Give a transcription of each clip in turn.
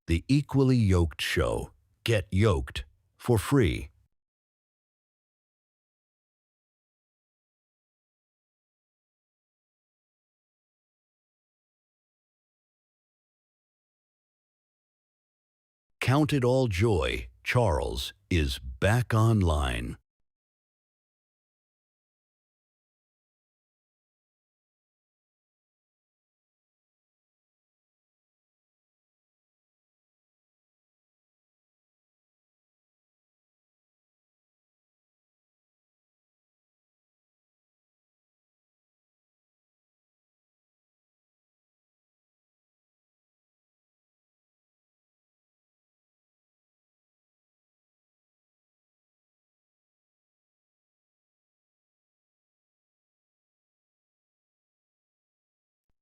The Equally Yoked Show. Get yoked for free. Count it all joy. Charles is back online.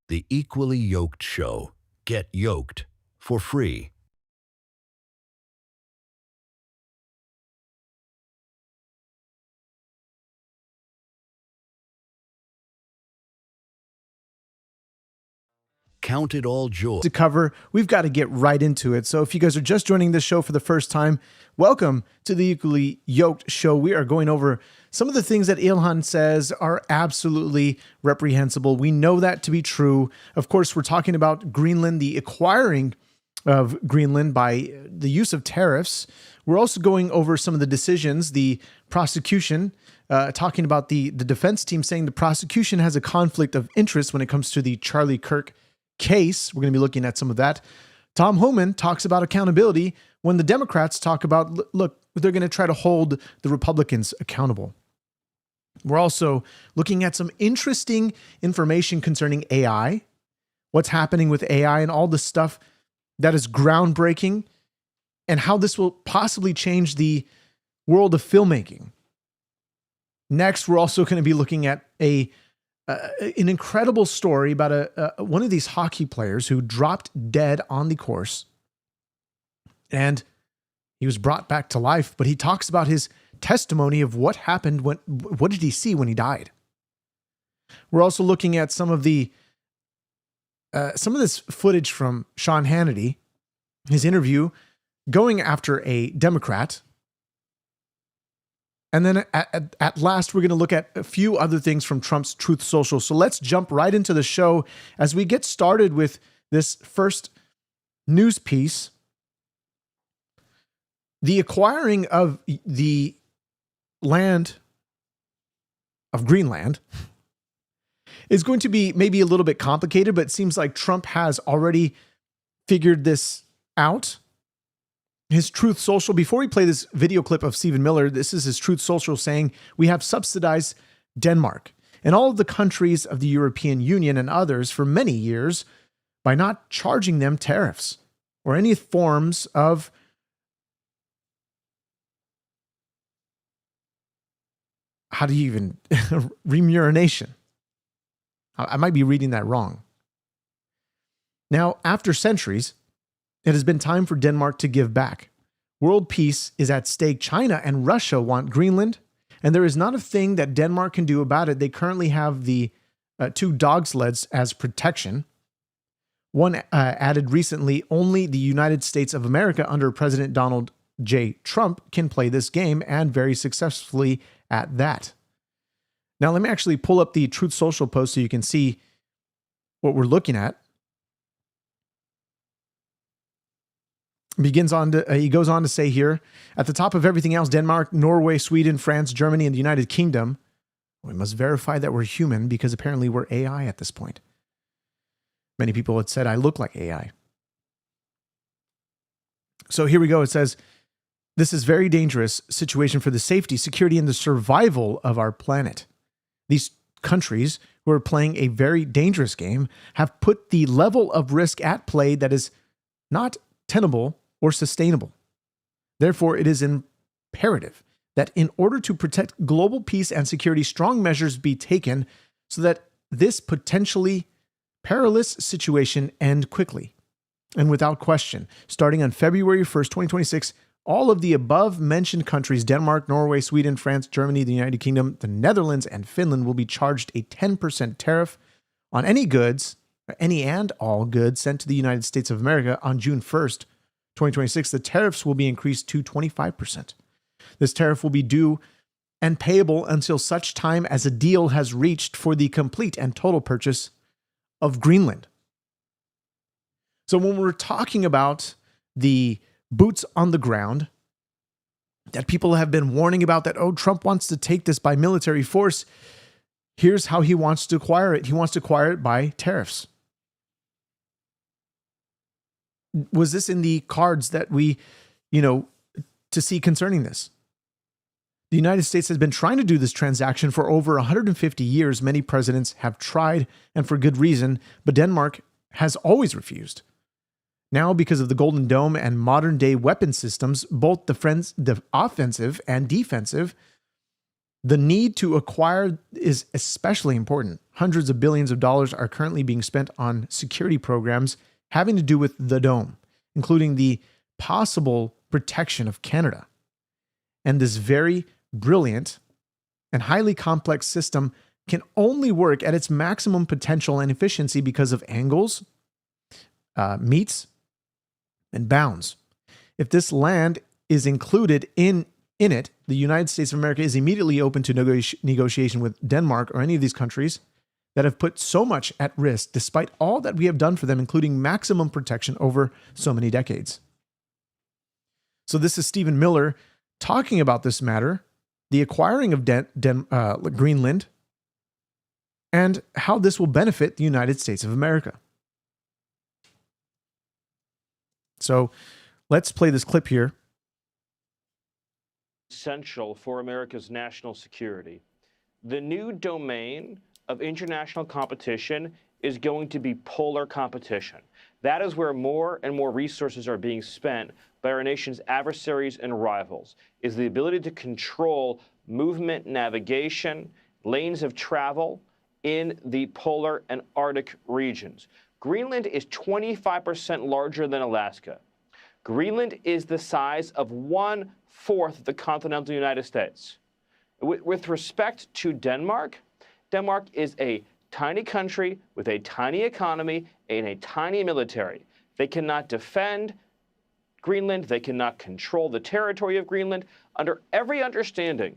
The Equally Yoked Show. Get yoked for free. Count it all joy. To cover, we've got to get right into it. So if you guys are just joining this show for the first time, welcome to the Equally Yoked Show. We are going over some of the things that Ilhan says are absolutely reprehensible. We know that to be true. Of course, we're talking about Greenland, the acquiring of Greenland by the use of tariffs. We're also going over some of the decisions, the prosecution, talking about the defense team saying the prosecution has a conflict of interest when it comes to the Charlie Kirk case. We're going to be looking at some of that. Tom Homan talks about accountability when the Democrats talk about, look, they're going to try to hold the Republicans accountable. We're also looking at some interesting information concerning AI, what's happening with AI and all the stuff that is groundbreaking and how this will possibly change the world of filmmaking. Next, we're also going to be looking at an incredible story about one of these hockey players who dropped dead on the course, and he was brought back to life. But he talks about his testimony of what happened what did he see when he died. We're also looking at some of this footage from Sean Hannity, his interview, going after a Democrat. And then at last, we're going to look at a few other things from Trump's Truth Social. So let's jump right into the show as we get started with this first news piece. The acquiring of the land of Greenland is going to be maybe a little bit complicated, but it seems like Trump has already figured this out. His Truth Social, before we play this video clip of Stephen Miller, this is his Truth Social saying, we have subsidized Denmark and all of the countries of the European Union and others for many years by not charging them tariffs or any forms of how do you even remuneration? I might be reading that wrong. Now, after centuries, it has been time for Denmark to give back. World peace is at stake. China and Russia want Greenland, and there is not a thing that Denmark can do about it. They currently have the two dog sleds as protection. One added recently, only the United States of America under President Donald J. Trump can play this game, and very successfully at that. Now, let me actually pull up the Truth Social post so you can see what we're looking at. He goes on to say here, at the top of everything else, Denmark, Norway, Sweden, France, Germany, and the United Kingdom. We must verify that we're human because apparently we're AI at this point. Many people had said I look like AI. So here we go. It says, this is very dangerous situation for the safety, security, and the survival of our planet. These countries who are playing a very dangerous game have put the level of risk at play that is not tenable or sustainable. Therefore, it is imperative that in order to protect global peace and security, strong measures be taken so that this potentially perilous situation end quickly and without question. Starting on February 1st, 2026, all of the above-mentioned countries, Denmark, Norway, Sweden, France, Germany, the United Kingdom, the Netherlands, and Finland, will be charged a 10% tariff on any goods, any and all goods sent to the United States of America on June 1st, 2026, the tariffs will be increased to 25%. This tariff will be due and payable until such time as a deal has reached for the complete and total purchase of Greenland. So when we're talking about the boots on the ground that people have been warning about, that, oh, Trump wants to take this by military force, here's how he wants to acquire it. He wants to acquire it by tariffs. Was this in the cards that we, to see concerning this? The United States has been trying to do this transaction for over 150 years. Many presidents have tried, and for good reason, but Denmark has always refused. Now, because of the Golden Dome and modern-day weapon systems, both the offensive and defensive, the need to acquire is especially important. Hundreds of billions of dollars are currently being spent on security programs having to do with the dome, including the possible protection of Canada. And this very brilliant and highly complex system can only work at its maximum potential and efficiency because of angles, meets, and bounds. If this land is included in it, the United States of America is immediately open to negotiation with Denmark or any of these countries that have put so much at risk despite all that we have done for them, including maximum protection over so many decades. So this is Stephen Miller talking about this matter, the acquiring of Greenland, and how this will benefit the United States of America. So let's play this clip here. Essential for America's national security. The new domain of international competition is going to be polar competition. That is where more and more resources are being spent by our nation's adversaries and rivals, is the ability to control movement, navigation, lanes of travel in the polar and Arctic regions. Greenland is 25% larger than Alaska. Greenland is the size of 1/4 of the continental United States. With respect to Denmark, Denmark is a tiny country with a tiny economy and a tiny military. They cannot defend Greenland. They cannot control the territory of Greenland. Under every understanding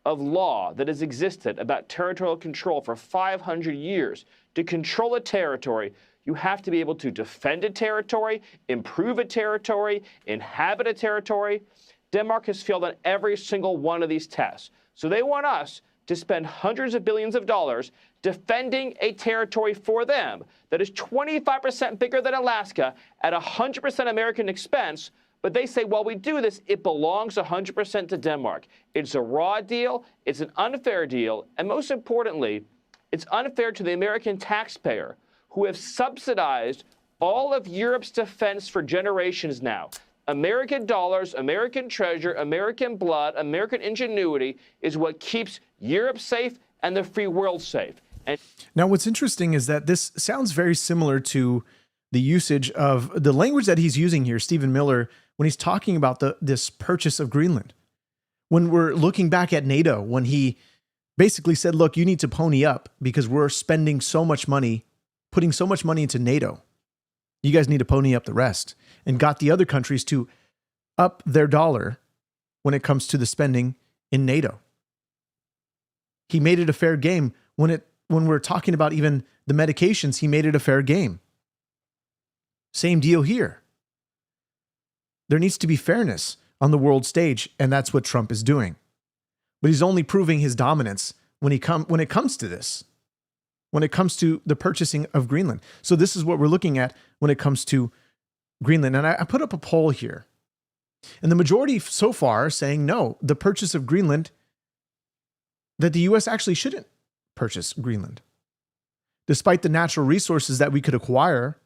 of law that has existed about territorial control for 500 years, to control a territory, you have to be able to defend a territory, improve a territory, inhabit a territory. Denmark has failed on every single one of these tests. So they want us to spend hundreds of billions of dollars defending a territory for them that is 25% bigger than Alaska at 100% American expense. But they say, while we do this, it belongs 100% to Denmark. It's a raw deal. It's an unfair deal. And most importantly, it's unfair to the American taxpayer, who have subsidized all of Europe's defense for generations now. American dollars, American treasure, American blood, American ingenuity is what keeps Europe safe and the free world safe. And now, what's interesting is that this sounds very similar to the usage of the language that he's using here, Stephen Miller, when he's talking about this purchase of Greenland. When we're looking back at NATO, when he basically said, look, you need to pony up because we're spending so much money, putting so much money into NATO. You guys need to pony up the rest, and got the other countries to up their dollar when it comes to the spending in NATO. He made it a fair game. When we're talking about even the medications, he made it a fair game. Same deal here. There needs to be fairness on the world stage, and that's what Trump is doing. But he's only proving his dominance when it comes to this. When it comes to the purchasing of Greenland. So this is what we're looking at when it comes to Greenland. And I put up a poll here. And the majority so far are saying no, the purchase of Greenland, that the U.S. actually shouldn't purchase Greenland. Despite the natural resources that we could acquire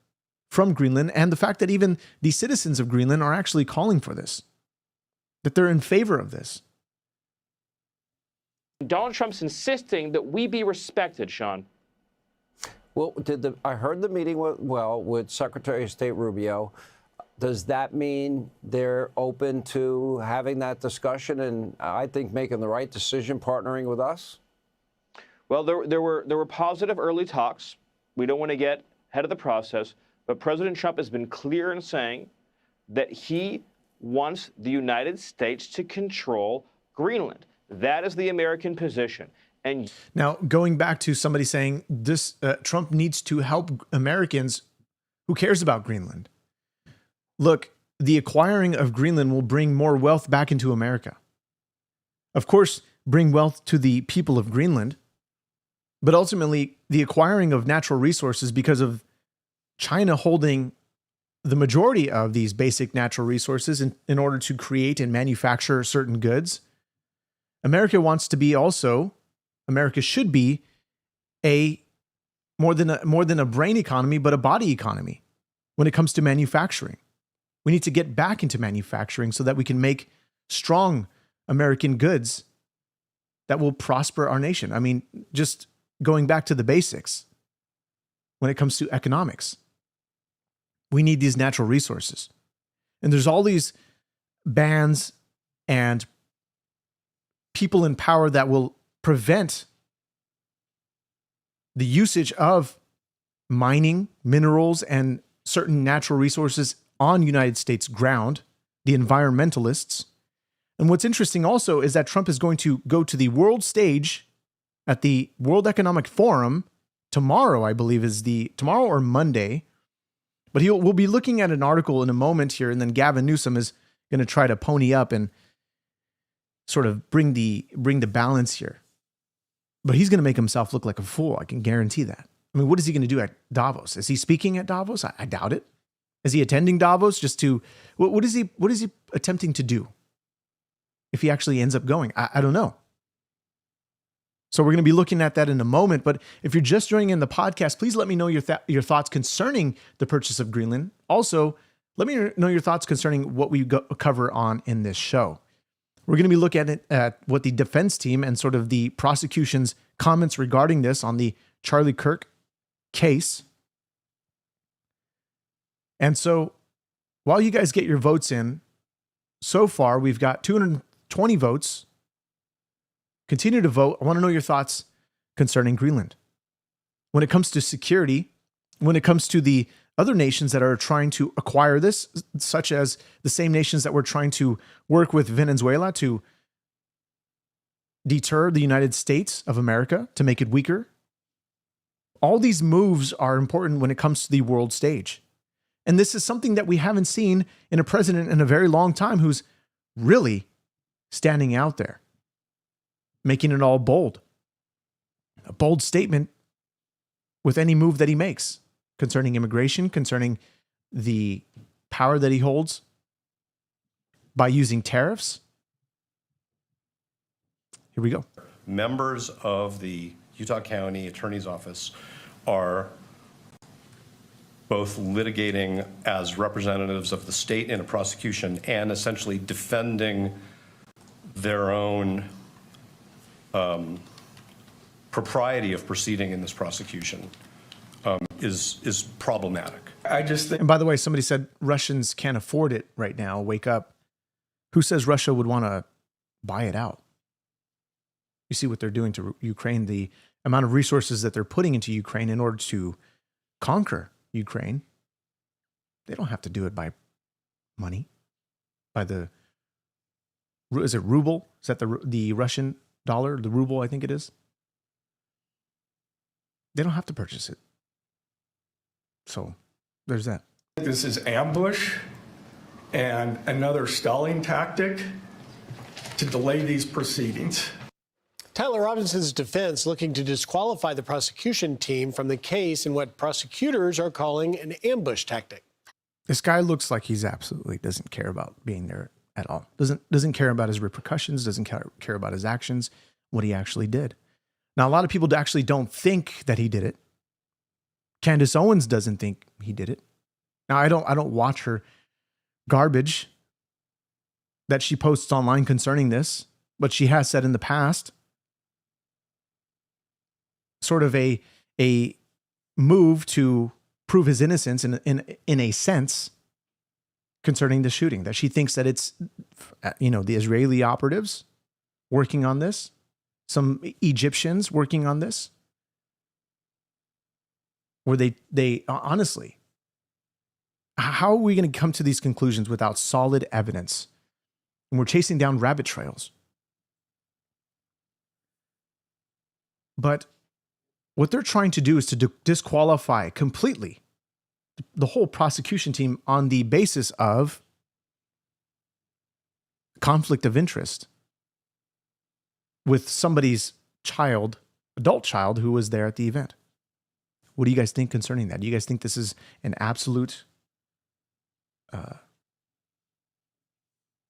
from Greenland, and the fact that even the citizens of Greenland are actually calling for this, that they're in favor of this. Donald Trump's insisting that we be respected, Sean. Well, I heard the meeting with Secretary of State Rubio. Does that mean they're open to having that discussion and I think making the right decision partnering with us? Well, there were positive early talks. We don't want to get ahead of the process, but President Trump has been clear in saying that he wants the United States to control Greenland. That is the American position. And now, going back to somebody saying this, Trump needs to help Americans. Who cares about Greenland? Look, the acquiring of Greenland will bring more wealth back into America. Of course, bring wealth to the people of Greenland, but ultimately the acquiring of natural resources, because of China holding the majority of these basic natural resources in order to create and manufacture certain goods. America wants to be also, America should be a more than a brain economy, but a body economy when it comes to manufacturing. We need to get back into manufacturing so that we can make strong American goods that will prosper our nation. I mean, just going back to the basics when it comes to economics. We need these natural resources. And there's all these bans and people in power that will prevent the usage of mining, minerals, and certain natural resources on United States ground, the environmentalists. And what's interesting also is that Trump is going to go to the world stage at the World Economic Forum tomorrow, I believe tomorrow or Monday. But we'll be looking at an article in a moment here, and then Gavin Newsom is going to try to pony up and sort of bring the balance here. But he's going to make himself look like a fool. I can guarantee that. I mean, what is he going to do at Davos? Is he speaking at Davos? I doubt it. Is he attending Davos just to, what is he attempting to do? If he actually ends up going, I don't know. So we're going to be looking at that in a moment. But if you're just joining in the podcast, please let me know your thoughts concerning the purchase of Greenland. Also, let me know your thoughts concerning what we cover on in this show. We're going to be looking at what the defense team and sort of the prosecution's comments regarding this on the Charlie Kirk case. And so while you guys get your votes in, so far we've got 220 votes. Continue to vote. I want to know your thoughts concerning Greenland. When it comes to security, when it comes to the other nations that are trying to acquire this, such as the same nations that were trying to work with Venezuela to deter the United States of America, to make it weaker. All these moves are important when it comes to the world stage. And this is something that we haven't seen in a president in a very long time who's really standing out there, making it all bold. A bold statement with any move that he makes concerning immigration, concerning the power that he holds by using tariffs. Here we go. Members of the Utah County Attorney's Office are both litigating as representatives of the state in a prosecution and essentially defending their own propriety of proceeding in this prosecution is problematic. I just think, And by the way, somebody said Russians can't afford it right now. Wake up. Who says Russia would want to buy it out? You see what they're doing to Ukraine, the amount of resources that they're putting into Ukraine in order to conquer Ukraine. They don't have to do it by money, by is it ruble? Is that the Russian dollar, the ruble, I think it is? They don't have to purchase it. So there's that. this is ambush and another stalling tactic to delay these proceedings. Tyler Robinson's defense looking to disqualify the prosecution team from the case in what prosecutors are calling an ambush tactic. This guy looks like he's absolutely doesn't care about being there at all. Doesn't care about his repercussions, doesn't care about his actions, what he actually did. Now, a lot of people actually don't think that he did it. Candace Owens doesn't think he did it. Now, I don't watch her garbage that she posts online concerning this, but she has said in the past sort of a move to prove his innocence in a sense concerning the shooting, that she thinks that it's, the Israeli operatives working on this, some Egyptians working on this, where they honestly, How are we going to come to these conclusions without solid evidence? And we're chasing down rabbit trails. But what they're trying to do is to disqualify completely the whole prosecution team on the basis of conflict of interest with somebody's adult child who was there at the event. What do you guys think concerning that? Do you guys think this is an absolute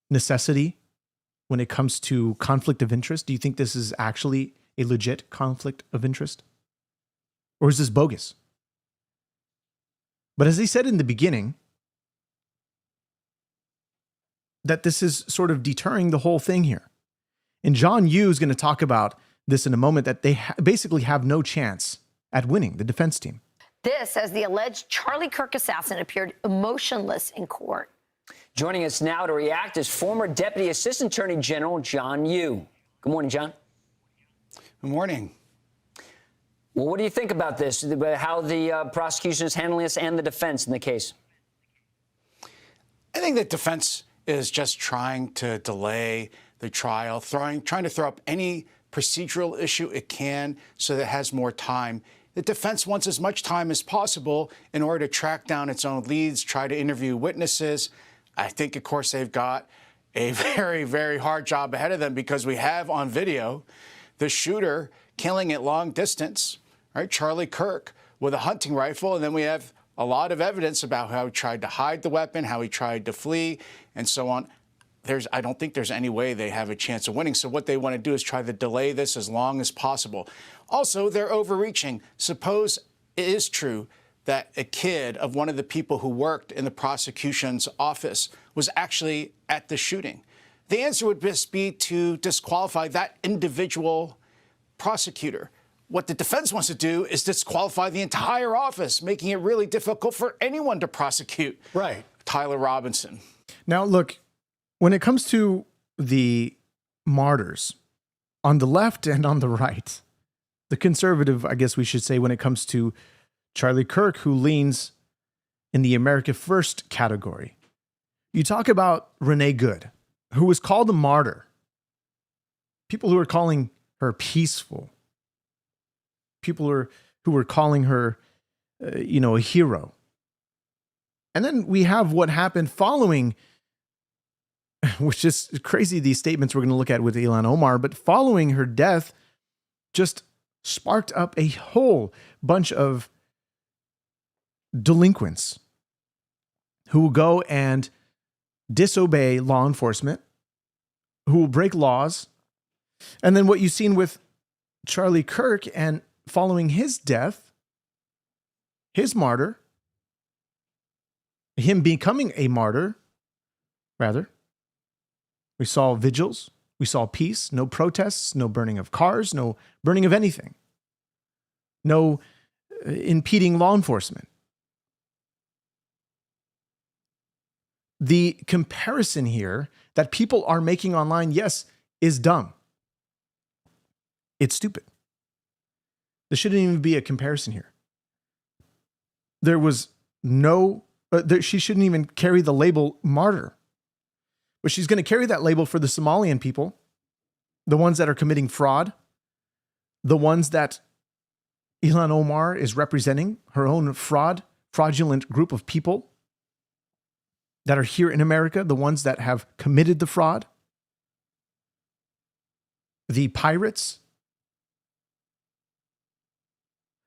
necessity when it comes to conflict of interest? Do you think this is actually a legit conflict of interest? Or is this bogus? But as he said in the beginning, that this is sort of deterring the whole thing here. And John Yoo is going to talk about this in a moment, that they basically have no chance at winning, the defense team. This as the alleged Charlie Kirk assassin appeared emotionless in court. Joining us now to react is former Deputy Assistant Attorney General John Yoo. Good morning, John. Good morning. Well, what do you think about this, about how the prosecution is handling this and the defense in the case? I think the defense is just trying to delay the trial, trying to throw up any procedural issue it can so that it has more time. The defense wants as much time as possible in order to track down its own leads, try to interview witnesses. I think, of course, they've got a very, very hard job ahead of them because we have on video the shooter killing at long distance, right? Charlie Kirk with a hunting rifle. And then we have a lot of evidence about how he tried to hide the weapon, how he tried to flee, and so on. I don't think there's any way they have a chance of winning. So what they want to do is try to delay this as long as possible. Also, they're overreaching. Suppose it is true that a kid of one of the people who worked in the prosecution's office was actually at the shooting. The answer would just be to disqualify that individual prosecutor. What the defense wants to do is disqualify the entire office, making it really difficult for anyone to prosecute Tyler Robinson. Now, look, when it comes to the martyrs, on the left and on the right, the conservative, I guess we should say, when it comes to Charlie Kirk, who leans in the America First category. You talk about Renee Good, who was called a martyr. People who are calling her peaceful. People who were calling her, a hero. And then we have what happened following, which is crazy, these statements we're going to look at with Ilhan Omar, but following her death just sparked up a whole bunch of delinquents who will go and disobey law enforcement, who will break laws. And then what you've seen with Charlie Kirk and following his death, his martyr, him becoming a martyr, rather, we saw vigils, we saw peace, no protests, no burning of cars, no burning of anything, no impeding law enforcement. The comparison here that people are making online, yes, is dumb. It's stupid. There shouldn't even be a comparison here. There was she shouldn't even carry the label martyr. But she's going to carry that label for the Somalian people, the ones that are committing fraud, the ones that Ilhan Omar is representing, her own fraudulent group of people that are here in America, the ones that have committed the fraud, the pirates.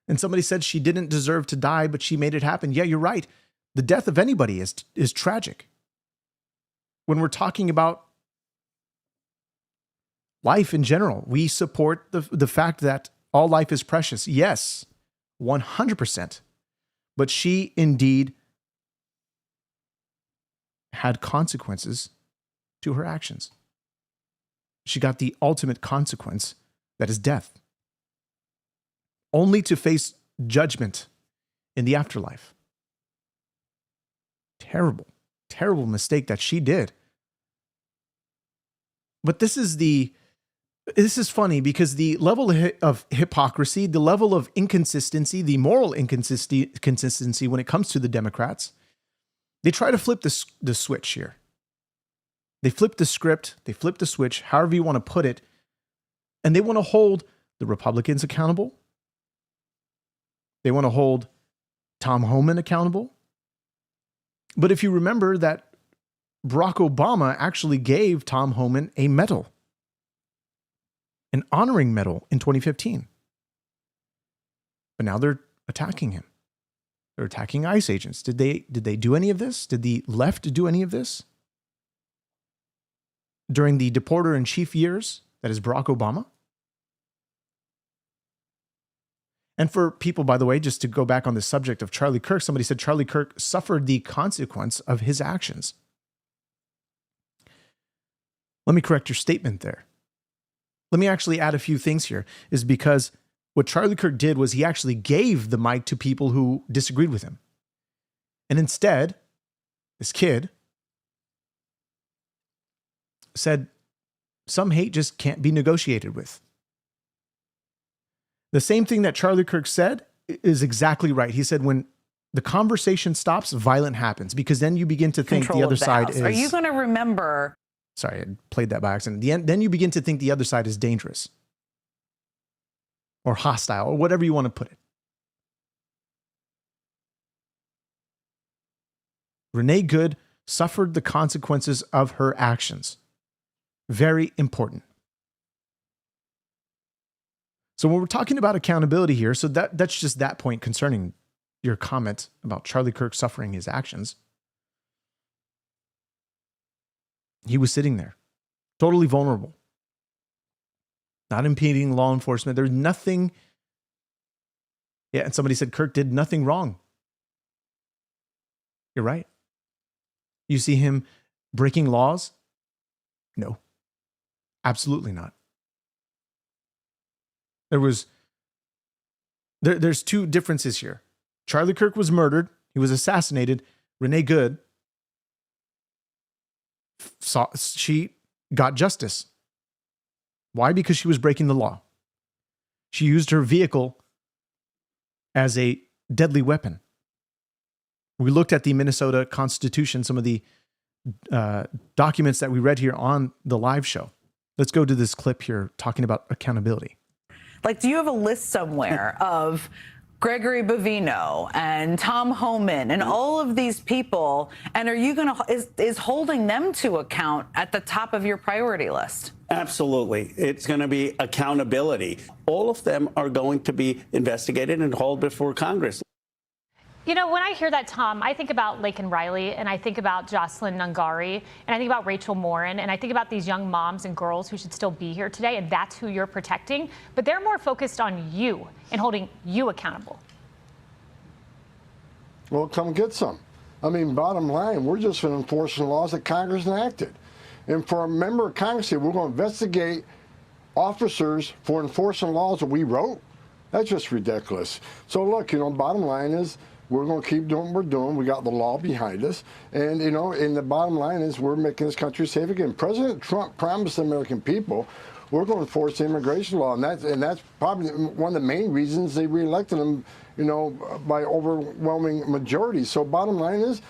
And somebody said she didn't deserve to die, but she made it happen. Yeah, you're right. The death of anybody is tragic. When we're talking about life in general, we support the fact that all life is precious. Yes, 100%. But she indeed had consequences to her actions. She got the ultimate consequence, that is death, only to face judgment in the afterlife. Terrible, terrible mistake that she did. But this is funny because the level of hypocrisy, the level of inconsistency, the moral inconsistency when it comes to the Democrats They try to flip the switch here. They flip the script, they flip the switch, however you want to put it, and they want to hold the Republicans accountable. They want to hold Tom Homan accountable. But if you remember that Barack Obama actually gave Tom Homan a medal, an honoring medal in 2015. But now they're attacking him. They're attacking ICE agents. Did they do any of this? Did the left do any of this? During the deporter-in-chief years, that is Barack Obama? And for people, by the way, just to go back on the subject of Charlie Kirk, somebody said Charlie Kirk suffered the consequence of his actions. Let me correct your statement there. Let me actually add a few things here, is because what Charlie Kirk did was he actually gave the mic to people who disagreed with him. And instead, this kid said some hate just can't be negotiated with. The same thing that Charlie Kirk said is exactly right. He said when the conversation stops, violence happens, because then you begin to think the other side is... Are you going to remember... Sorry, I played that by accident. Then you begin to think the other side is dangerous or hostile or whatever you want to put it. Renee Good suffered the consequences of her actions. Very important. So when we're talking about accountability here, so that's just that point concerning your comment about Charlie Kirk suffering his actions. He was sitting there, totally vulnerable, not impeding law enforcement. There's nothing. Yeah, and somebody said Kirk did nothing wrong. You're right. You see him breaking laws? No, absolutely not. There's two differences here. Charlie Kirk was murdered. He was assassinated. Renee Good, she got justice. Why? Because she was breaking the law. She used her vehicle as a deadly weapon. We looked at the Minnesota Constitution, some of the documents that we read here on the live show. Let's go to this clip here talking about accountability. Like, do you have a list somewhere of Gregory Bovino and Tom Homan and all of these people? And are you going to, is holding them to account at the top of your priority list? Absolutely. It's going to be accountability. All of them are going to be investigated and hauled before Congress. You know, when I hear that, Tom, I think about Laken Riley, and I think about Jocelyn Nungari, and I think about Rachel Morin, and I think about these young moms and girls who should still be here today, and that's who you're protecting. But they're more focused on you and holding you accountable. Well, come get some. I mean, bottom line, we're just enforcing laws that Congress enacted. And for a member of Congress, we're going to investigate officers for enforcing laws that we wrote. That's just ridiculous. So look, bottom line is, we're going to keep doing what we're doing. We got the law behind us. And, and the bottom line is we're making this country safe again. President Trump promised the American people we're going to enforce the immigration law. And that's probably one of the main reasons they reelected him, by overwhelming majority. So bottom line is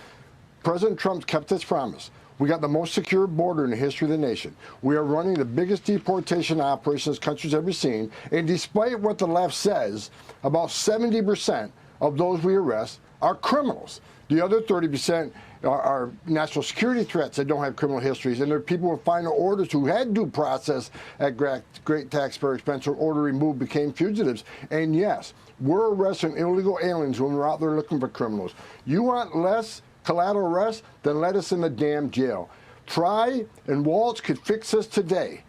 President Trump kept his promise. We got the most secure border in the history of the nation. We are running the biggest deportation operation this country's ever seen. And despite what the left says, about 70% of those we arrest are criminals. The other 30% are national security threats that don't have criminal histories. And there are people with final orders who had due process at great taxpayer expense or order removed became fugitives. And yes, we're arresting illegal aliens when we're out there looking for criminals. You want less collateral arrest? Then let us in the damn jail. Try and Waltz could fix us today.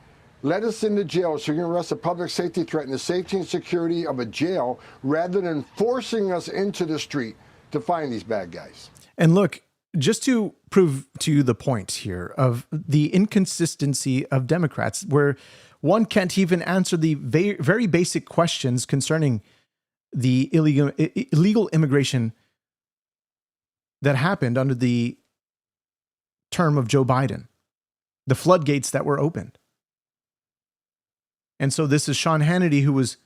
Let us into jail so you can arrest a public safety threat and the safety and security of a jail rather than forcing us into the street to find these bad guys. And look, just to prove to you the point here of the inconsistency of Democrats, where one can't even answer the very basic questions concerning the illegal immigration that happened under the term of Joe Biden, the floodgates that were opened. And so this is Sean Hannity, who was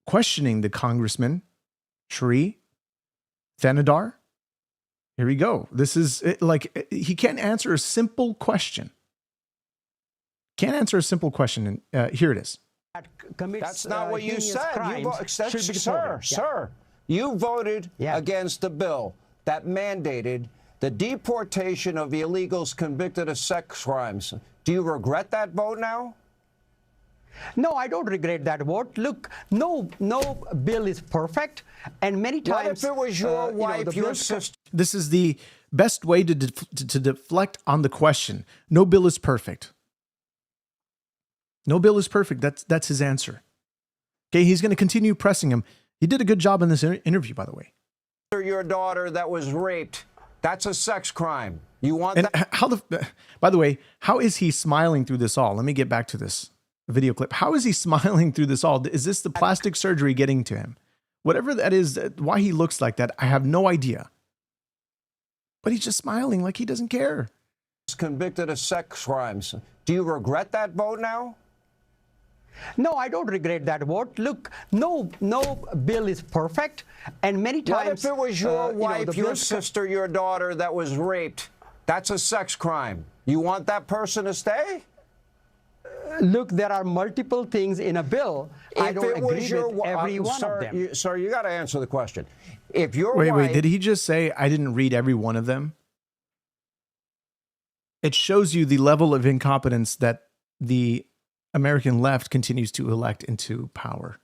questioning the congressman, Sri Thanadar, Here we go. This is like, he can't answer a simple question. Can't answer a simple question. And here it is. That's not what you said. Sir, you voted against the bill that mandated the deportation of illegals convicted of sex crimes. Do you regret that vote now? No, I don't regret that vote. Look, no bill is perfect, and many times. What if it was your wife, your sister? This is the best way to deflect on the question. No bill is perfect. No bill is perfect. That's his answer. Okay, he's going to continue pressing him. He did a good job in this interview, by the way. Your daughter that was raped. That's a sex crime. You want that? By the way, how is he smiling through this all? Let me get back to this video clip. How is he smiling through this all? Is this the plastic surgery getting to him? Whatever that is, why he looks like that, I have no idea. But he's just smiling like he doesn't care. Convicted of sex crimes. Do you regret that vote now? No, I don't regret that vote. Look, no bill is perfect, and many times. What if it was your wife, your sister, your daughter that was raped? That's a sex crime. You want that person to stay? Look, there are multiple things in a bill. I don't agree with every one of them. Sir, you got to answer the question. If your wait, did he just say I didn't read every one of them? It shows you the level of incompetence that the American left continues to elect into power.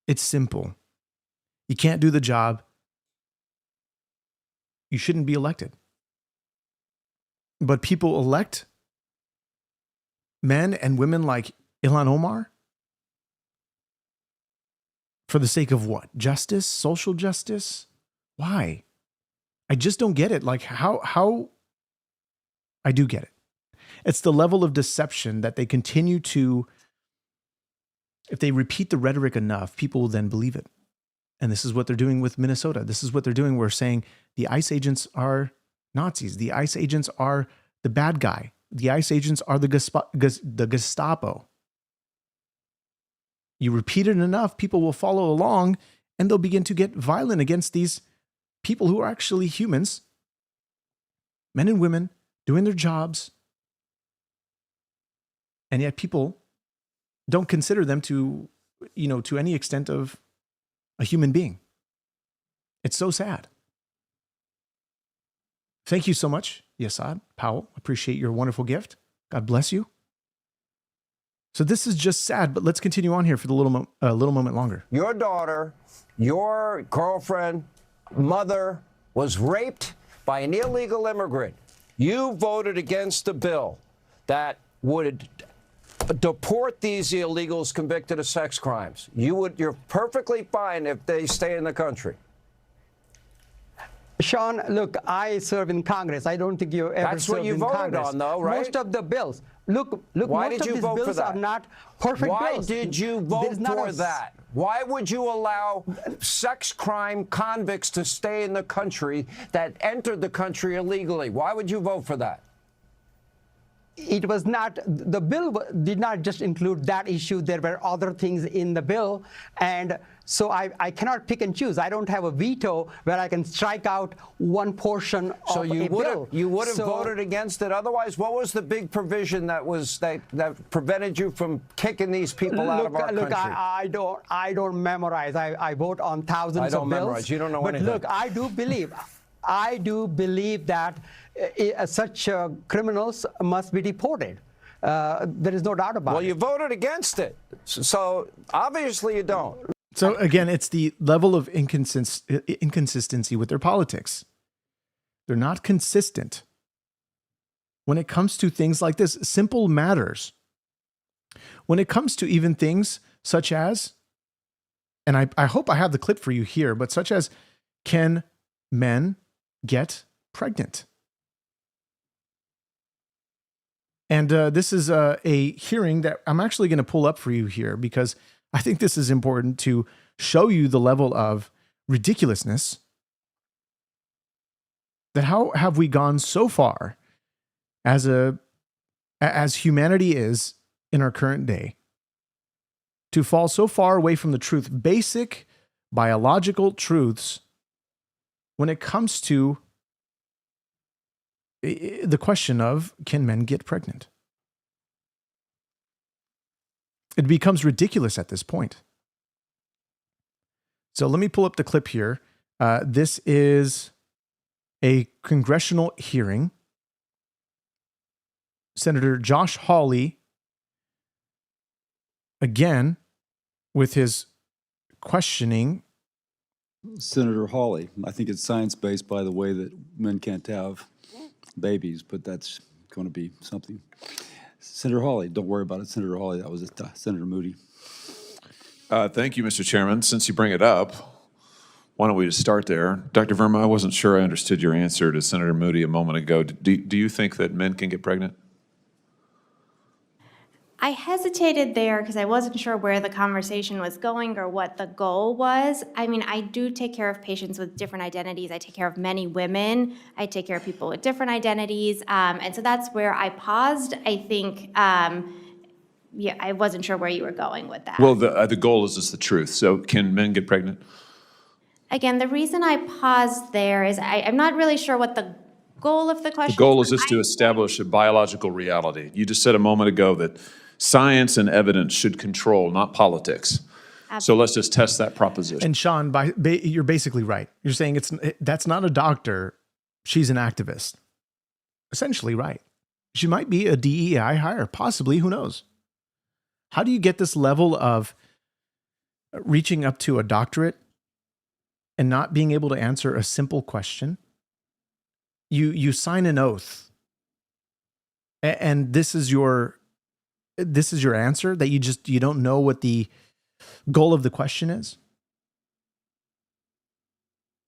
It's simple. You can't do the job. You shouldn't be elected. But people elect men and women like Ilhan Omar for the sake of what? Justice? Social justice? Why? I just don't get it. Like how I do get it. It's the level of deception that they continue to, if they repeat the rhetoric enough, people will then believe it. And this is what they're doing with Minnesota. This is what they're doing. We're saying the ICE agents are Nazis. The ICE agents are the bad guy. The ICE agents are the Gestapo. You repeat it enough, people will follow along and they'll begin to get violent against these people who are actually humans, men and women doing their jobs. And yet people don't consider them to any extent of a human being. It's so sad. Thank you so much, Yasad Powell. Appreciate your wonderful gift. God bless you. So this is just sad, but let's continue on here for the little moment longer. Your daughter, your girlfriend, mother was raped by an illegal immigrant. You voted against a bill that would deport these illegals convicted of sex crimes. You're perfectly fine if they stay in the country. Sean, look, I serve in Congress. I don't think you ever served in Congress. That's what you voted on, though, right? Most of the bills. Look, Why most did you of these vote bills for that? are not perfect bills. Why did you vote for that? Why would you allow sex crime convicts to stay in the country that entered the country illegally? Why would you vote for that? It was not, the bill did not just include that issue. There were other things in the bill. And so I cannot pick and choose. I don't have a veto where I can strike out one portion of a bill. You would have voted against it otherwise? What was the big provision that prevented you from kicking these people out of our country? Look, I don't memorize. I vote on thousands of bills. I don't memorize. You don't know anything. But look, I do believe that such criminals must be deported. There is no doubt about it. Well, you voted against it. So obviously you don't. So again, it's the level of inconsistency with their politics. They're not consistent when it comes to things like this, simple matters. When it comes to even things such as, and I hope I have the clip for you here, but such as, can men get pregnant? And this is a hearing that I'm actually going to pull up for you here because I think this is important to show you the level of ridiculousness. That how have we gone so far as humanity is in our current day to fall so far away from the truth, basic biological truths, when it comes to the question of, can men get pregnant? It becomes ridiculous at this point. So let me pull up the clip here. This is a congressional hearing. Senator Josh Hawley, again, with his questioning. Senator Hawley, I think it's science-based by the way that men can't have babies, but that's going to be something. Senator Hawley, don't worry about it. Senator Hawley, that was Senator Moody. Thank you, Mr. Chairman. Since you bring it up, why don't we just start there? Dr. Verma, I wasn't sure I understood your answer to Senator Moody a moment ago. Do you think that men can get pregnant? I hesitated there because I wasn't sure where the conversation was going or what the goal was. I mean, I do take care of patients with different identities. I take care of many women. I take care of people with different identities. And so that's where I paused. I think, yeah, I wasn't sure where you were going with that. Well, the goal is just the truth. So can men get pregnant? Again, the reason I paused there is I'm not really sure what the goal of the question is. The goal is just to establish a biological reality. You just said a moment ago that science and evidence should control, not politics. Absolutely. So let's just test that proposition. And Sean, you're basically right. You're saying that's not a doctor. She's an activist. Essentially right. She might be a DEI hire, possibly, who knows? How do you get this level of reaching up to a doctorate and not being able to answer a simple question? You sign an oath, and this is your answer, that you don't know what the goal of the question is?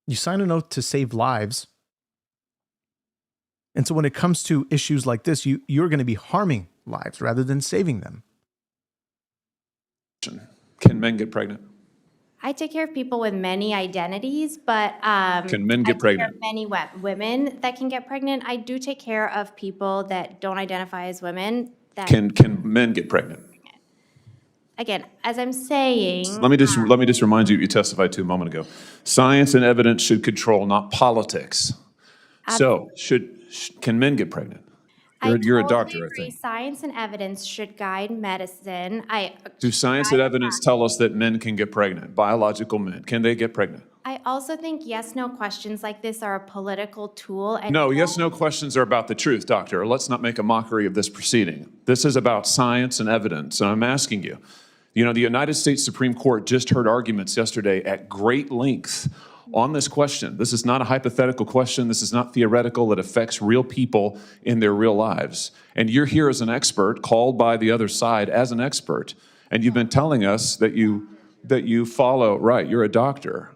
You sign an oath to save lives. And so when it comes to issues like this, you're going to be harming lives rather than saving them. Can men get pregnant? I take care of people with many identities, but can men get pregnant? There are many women that can get pregnant. I do take care of people that don't identify as women. That Can men get pregnant? Again, as I'm saying, Let me just remind you what you testified to a moment ago. Science and evidence should control, not politics. So can men get pregnant? You're a doctor, I think. Science and evidence should guide medicine. Do science and evidence tell us that men can get pregnant? Biological men, can they get pregnant? I also think yes/no questions like this are a political tool. And No, yes/no questions are about the truth, doctor. Let's not make a mockery of this proceeding. This is about science and evidence, and I'm asking you. You know, the United States Supreme Court just heard arguments yesterday at great length on this question. This is not a hypothetical question. This is not theoretical. It affects real people in their real lives. And you're here as an expert, called by the other side as an expert. And you've been telling us that you follow, right, you're a doctor.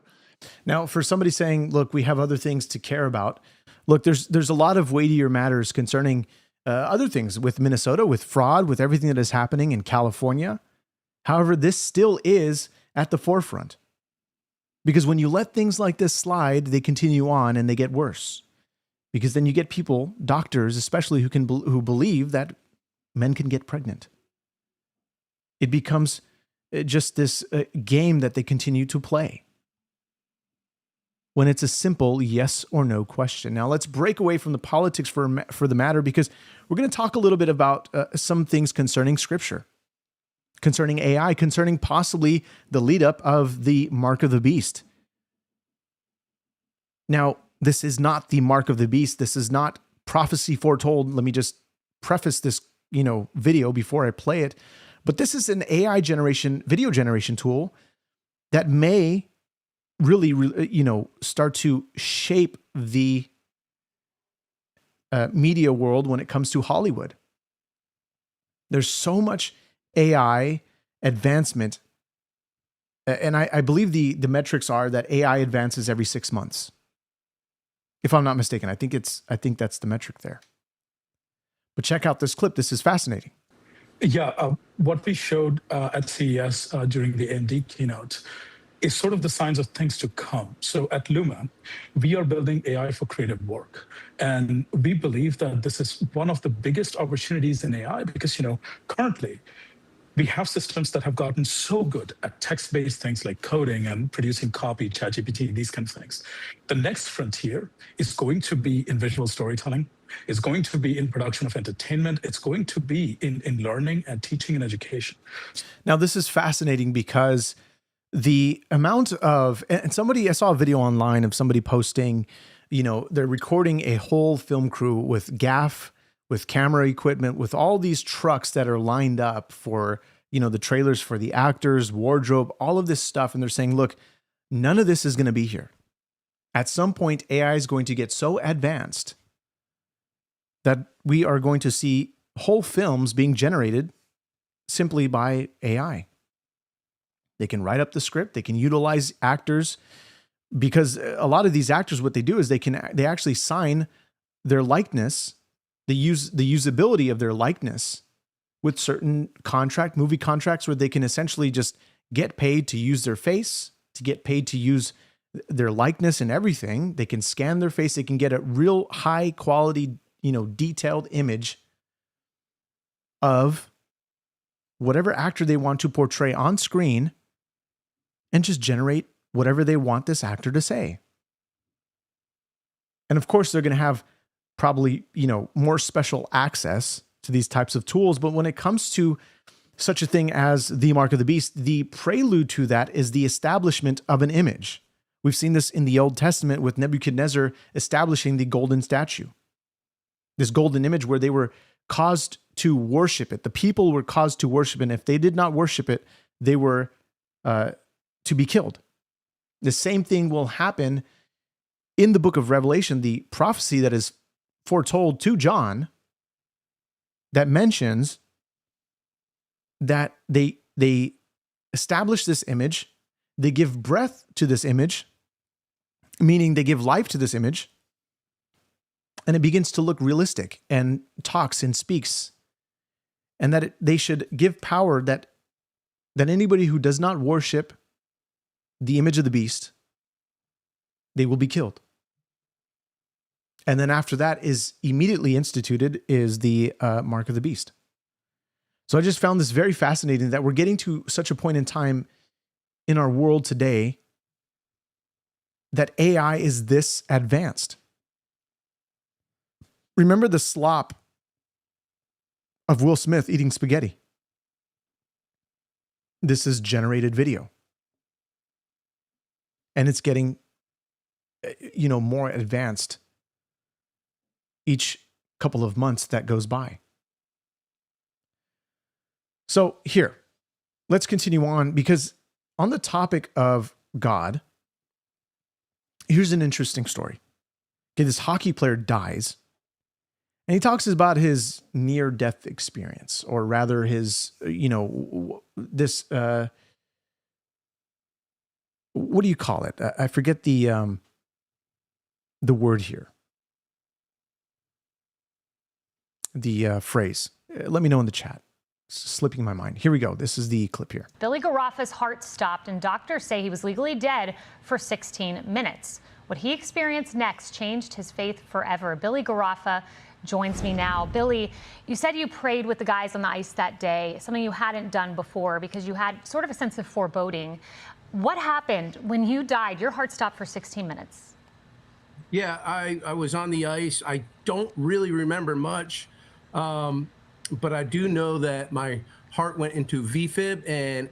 Now, for somebody saying, look, we have other things to care about. Look, there's a lot of weightier matters concerning other things with Minnesota, with fraud, with everything that is happening in California. However, this still is at the forefront. Because when you let things like this slide, they continue on and they get worse. Because then you get people, doctors especially, who believe that men can get pregnant. It becomes just this game that they continue to play, when it's a simple yes or no question. Now let's break away from the politics for the matter, because we're going to talk a little bit about some things concerning Scripture, concerning AI, concerning possibly the lead up of the mark of the beast. Now, this is not the mark of the beast. This is not prophecy foretold. Let me just preface this, video before I play it. But this is an AI video generation tool that may really, start to shape the media world when it comes to Hollywood. There's so much AI advancement, and I believe the metrics are that AI advances every 6 months, if I'm not mistaken. I think that's the metric there. But check out this clip. This is fascinating. Yeah, what we showed at CES during the AMD keynote is sort of the signs of things to come. So at Luma, we are building AI for creative work. And we believe that this is one of the biggest opportunities in AI because, currently, we have systems that have gotten so good at text-based things like coding and producing copy, ChatGPT, these kinds of things. The next frontier is going to be in visual storytelling. It's going to be in production of entertainment. It's going to be in learning and teaching and education. Now, this is fascinating because the amount of, and somebody, I saw a video online of somebody posting, they're recording a whole film crew with gaff, with camera equipment, with all these trucks that are lined up for, the trailers for the actors, wardrobe, all of this stuff. And they're saying, look, none of this is going to be here. At some point, AI is going to get so advanced that we are going to see whole films being generated simply by AI. They can write up the script. They can utilize actors, because a lot of these actors, what they do is they actually sign their likeness, the usability of their likeness with certain movie contracts where they can essentially just get paid to use their face, to get paid to use their likeness and everything. They can scan their face. They can get a real high quality, detailed image of whatever actor they want to portray on screen and just generate whatever they want this actor to say. And of course, they're going to have probably, more special access to these types of tools. But when it comes to such a thing as the mark of the beast, the prelude to that is the establishment of an image. We've seen this in the Old Testament with Nebuchadnezzar establishing the golden statue, this golden image where they were caused to worship it. The people were caused to worship it. And if they did not worship it, they were to be killed. The same thing will happen in the book of Revelation, the prophecy that is foretold to John that mentions that they establish this image, they give breath to this image, meaning they give life to this image, and it begins to look realistic and talks and speaks, and that they should give power that anybody who does not worship the image of the beast, they will be killed. And then after that is immediately instituted is the mark of the beast. So I just found this very fascinating that we're getting to such a point in time in our world today that AI is this advanced. Remember the slop of Will Smith eating spaghetti. This is generated video. And it's getting, more advanced each couple of months that goes by. So here, let's continue on, because on the topic of God, here's an interesting story. Okay, this hockey player dies, and he talks about his near-death experience, or rather his, this, what do you call it? I forget the word here. The phrase. Let me know in the chat. It's slipping my mind. Here we go. This is the clip here. Billy Garoffa's heart stopped, and doctors say he was legally dead for 16 minutes. What he experienced next changed his faith forever. Billy Garoffa joins me now. Billy, you said you prayed with the guys on the ice that day, something you hadn't done before because you had sort of a sense of foreboding. What happened when you died? Your heart stopped for 16 minutes. Yeah, I was on the ice. I don't really remember much, but I do know that my heart went into VFib and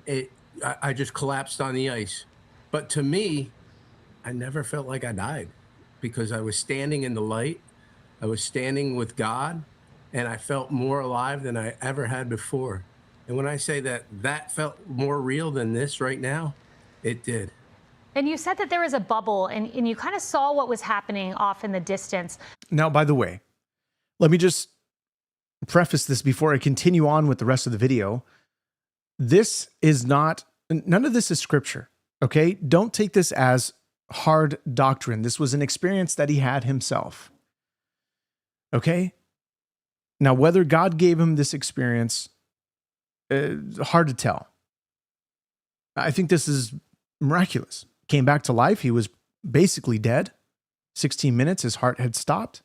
I just collapsed on the ice. But to me, I never felt like I died because I was standing in the light. I was standing with God, and I felt more alive than I ever had before. And when I say that felt more real than this right now, it did. And you said that there was a bubble, and you kind of saw what was happening off in the distance. Now, by the way, let me just preface this before I continue on with the rest of the video. This is not, none of this is scripture, okay? Don't take this as hard doctrine. This was an experience that he had himself, okay? Now, whether God gave him this experience, hard to tell. I think this is miraculous. Came back to life. He was basically dead. 16 minutes, his heart had stopped.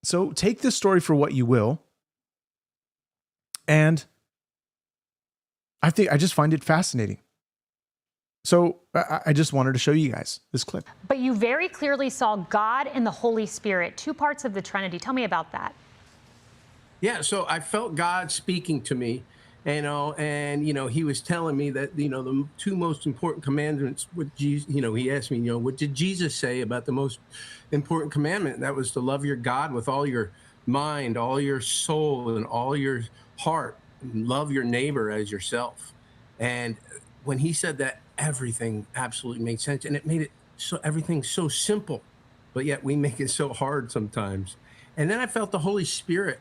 So take this story for what you will. And I just find it fascinating. So I just wanted to show you guys this clip. But you very clearly saw God and the Holy Spirit, two parts of the Trinity. Tell me about that. Yeah, so I felt God speaking to me, and he was telling me that, the two most important commandments with Jesus, he asked me, what did Jesus say about the most important commandment? And that was to love your God with all your mind, all your soul, and all your heart, and love your neighbor as yourself. And when he said that, everything absolutely made sense, and it made it so everything so simple, but yet we make it so hard sometimes. And then I felt the Holy Spirit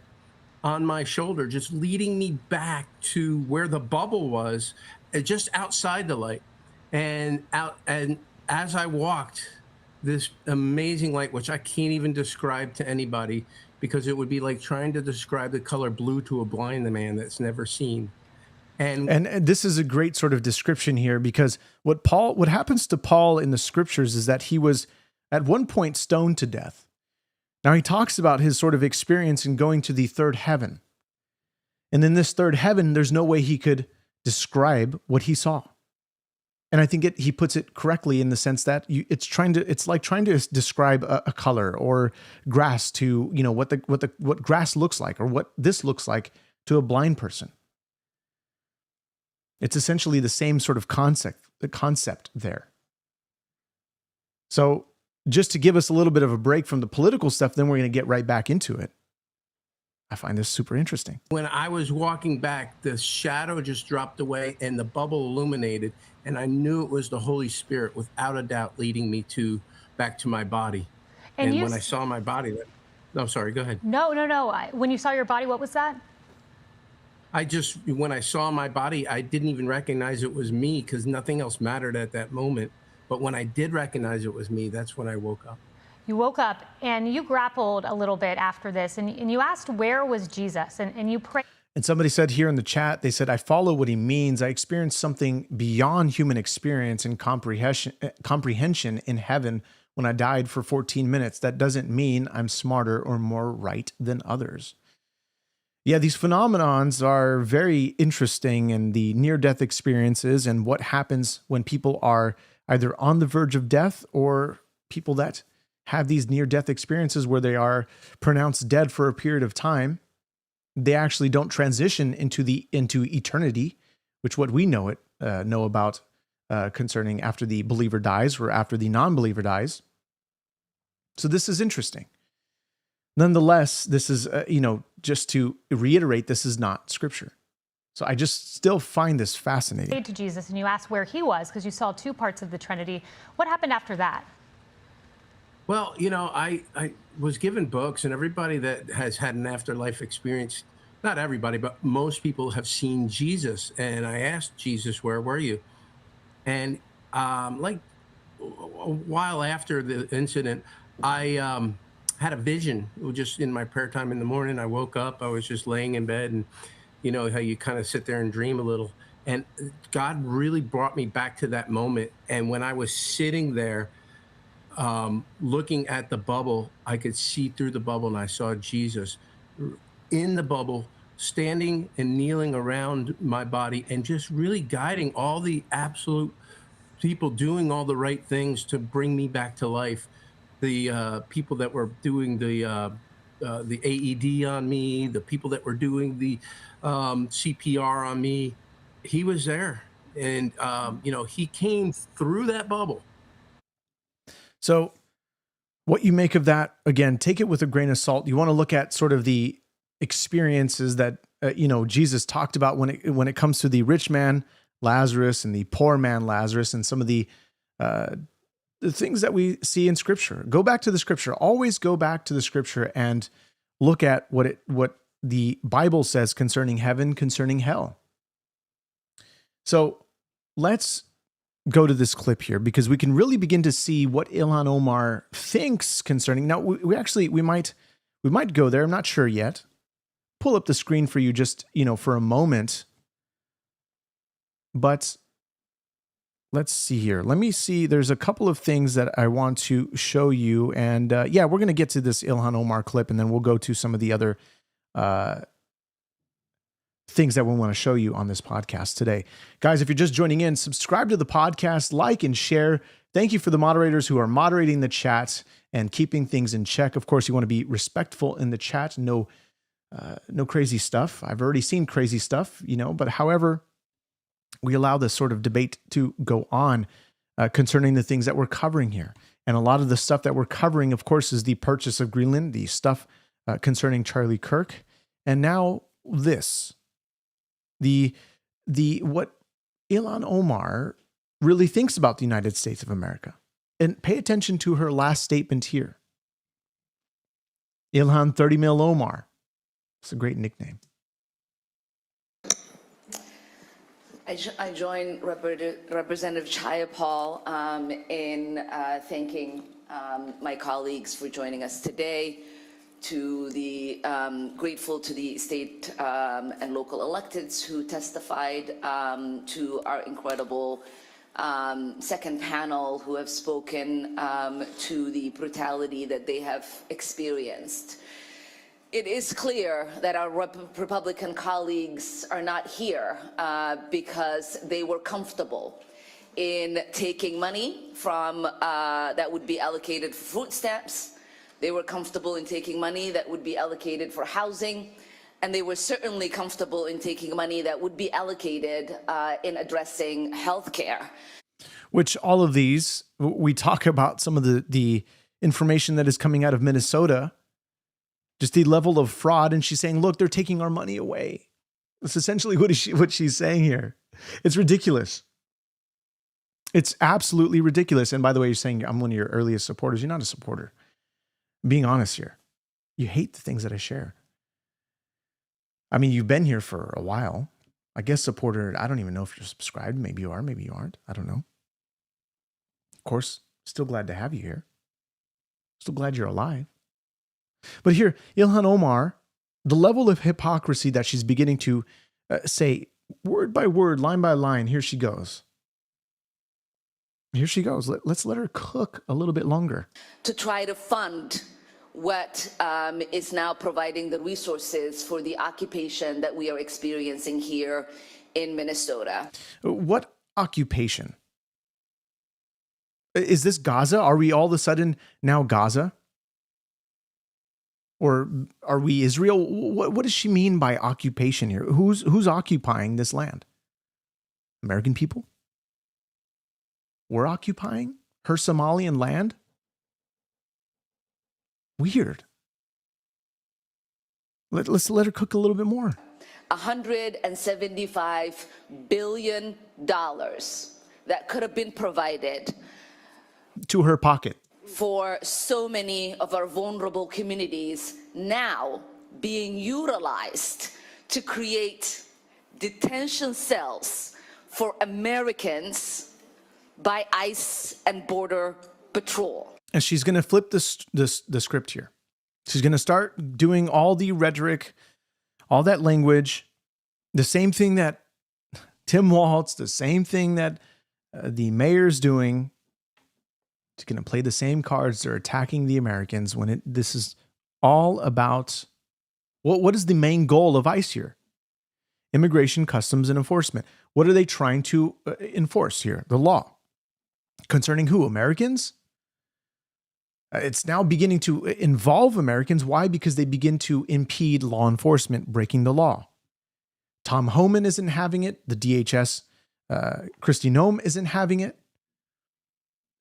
on my shoulder, just leading me back to where the bubble was, just outside the light. And as I walked, this amazing light, which I can't even describe to anybody, because it would be like trying to describe the color blue to a blind man that's never seen. And this is a great sort of description here, because what happens to Paul in the scriptures is that he was at one point stoned to death. Now he talks about his sort of experience in going to the third heaven. And in this third heaven, there's no way he could describe what he saw. And I think he puts it correctly in the sense that it's like trying to describe a color or grass to, what grass looks like, or what this looks like to a blind person. It's essentially the same sort of concept there. So just to give us a little bit of a break from the political stuff, then we're going to get right back into it. I find this super interesting. When I was walking back, the shadow just dropped away and the bubble illuminated, and I knew it was the Holy Spirit, without a doubt, leading me back to my body. And when I saw my body, no, sorry, go ahead. No. When you saw your body, what was that? When I saw my body, I didn't even recognize it was me, because nothing else mattered at that moment. But when I did recognize it was me, that's when I woke up. You woke up and you grappled a little bit after this, and you asked, where was Jesus? And you prayed. And somebody said here in the chat, they said, I follow what he means. I experienced something beyond human experience and comprehension in heaven when I died for 14 minutes. That doesn't mean I'm smarter or more right than others. Yeah, these phenomenons are very interesting, and the near-death experiences and what happens when people are either on the verge of death, or people that have these near-death experiences where they are pronounced dead for a period of time. They actually don't transition into eternity, which what we know about concerning after the believer dies or after the non-believer dies. So this is interesting. Nonetheless, this is, just to reiterate, this is not scripture. So I just still find this fascinating. To Jesus, and you asked where he was, because you saw two parts of the Trinity. What happened after that? Well, I was given books, and everybody that has had an afterlife experience, not everybody, but most people have seen Jesus. And I asked Jesus, where were you? And like a while after the incident, I had a vision. It was just in my prayer time in the morning. I woke up, I was just laying in bed, and you know how you kind of sit there and dream a little. And God really brought me back to that moment. And when I was sitting there, looking at the bubble, I could see through the bubble, and I saw Jesus in the bubble, standing and kneeling around my body, and just really guiding all the absolute people doing all the right things to bring me back to life. The people that were doing the AED on me, the people that were doing the CPR on me, he was there. And, he came through that bubble. So what you make of that, again, take it with a grain of salt. You want to look at sort of the experiences that, Jesus talked about when it comes to the rich man, Lazarus, and the poor man, Lazarus, and some of the things that we see in scripture. Go back to the scripture. Always go back to the scripture and look at what the Bible says concerning heaven, concerning hell. So let's go to this clip here, because we can really begin to see what Ilhan Omar thinks concerning. Now, we might go there. I'm not sure yet. Pull up the screen for you just, for a moment. But let's see here. Let me see. There's a couple of things that I want to show you. And we're going to get to this Ilhan Omar clip, and then we'll go to some of the other things that we want to show you on this podcast today. Guys, if you're just joining in, subscribe to the podcast, like and share. Thank you for the moderators who are moderating the chat and keeping things in check. Of course, you want to be respectful in the chat. No crazy stuff. I've already seen crazy stuff, but however, we allow this sort of debate to go on concerning the things that we're covering here. And a lot of the stuff that we're covering, of course, is the purchase of Greenland, the stuff concerning Charlie Kirk, and now this, the what Ilhan Omar really thinks about the United States of America. And pay attention to her last statement here. Ilhan 30 Mil Omar. It's a great nickname. I join Representative Chayapal in thanking my colleagues for joining us today. Grateful to the state and local electeds who testified, to our incredible second panel who have spoken to the brutality that they have experienced. It is clear that our Republican colleagues are not here because they were comfortable in taking money from that would be allocated for food stamps. They were comfortable in taking money that would be allocated for housing. And they were certainly comfortable in taking money that would be allocated in addressing health care. Which all of these, we talk about some of the information that is coming out of Minnesota, just the level of fraud. And she's saying, look, they're taking our money away. That's essentially what she's saying here. It's ridiculous. It's absolutely ridiculous. And by the way, you're saying I'm one of your earliest supporters. You're not a supporter. I'm being honest here. You hate the things that I share. I mean, you've been here for a while. I guess supporter, I don't even know if you're subscribed. Maybe you are, maybe you aren't. I don't know. Of course, still glad to have you here. Still glad you're alive. But here, Ilhan Omar, the level of hypocrisy that she's beginning to say word by word, line by line, here she goes. Here she goes. Let's let her cook a little bit longer. To try to fund what is now providing the resources for the occupation that we are experiencing here in Minnesota. What occupation? Is this Gaza? Are we all of a sudden now Gaza? Or are we Israel? What does she mean by occupation here? Who's occupying this land? American people? We're occupying her Somalian land? Weird. Let's let her cook a little bit more. $175 billion that could have been provided to her pocket for so many of our vulnerable communities, now being utilized to create detention cells for Americans by ICE and Border Patrol. And she's going to flip the script here. She's going to start doing all the rhetoric, all that language, the same thing that Tim Walz, the same thing that the mayor's doing. She's going to play the same cards. They're attacking the Americans when this is all about what is the main goal of ICE here? Immigration, customs, and enforcement. What are they trying to enforce here? The law. Concerning who? Americans? It's now beginning to involve Americans. Why? Because they begin to impede law enforcement, breaking the law. Tom Homan isn't having it. The DHS, Kristi Noem isn't having it.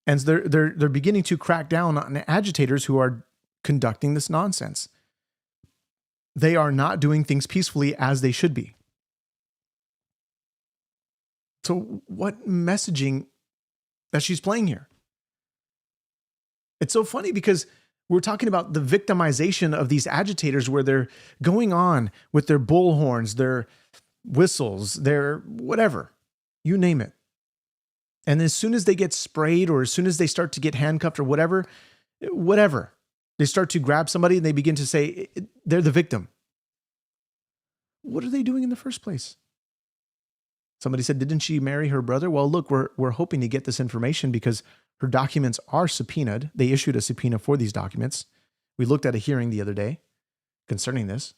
And they're beginning to crack down on agitators who are conducting this nonsense. They are not doing things peacefully as they should be. So what messaging that she's playing here? It's so funny because we're talking about the victimization of these agitators where they're going on with their bullhorns, their whistles, their whatever, you name it. And as soon as they get sprayed or as soon as they start to get handcuffed or whatever, they start to grab somebody and they begin to say they're the victim. What are they doing in the first place? Somebody said, didn't she marry her brother? Well, look, we're hoping to get this information because her documents are subpoenaed. They issued a subpoena for these documents. We looked at a hearing the other day concerning this.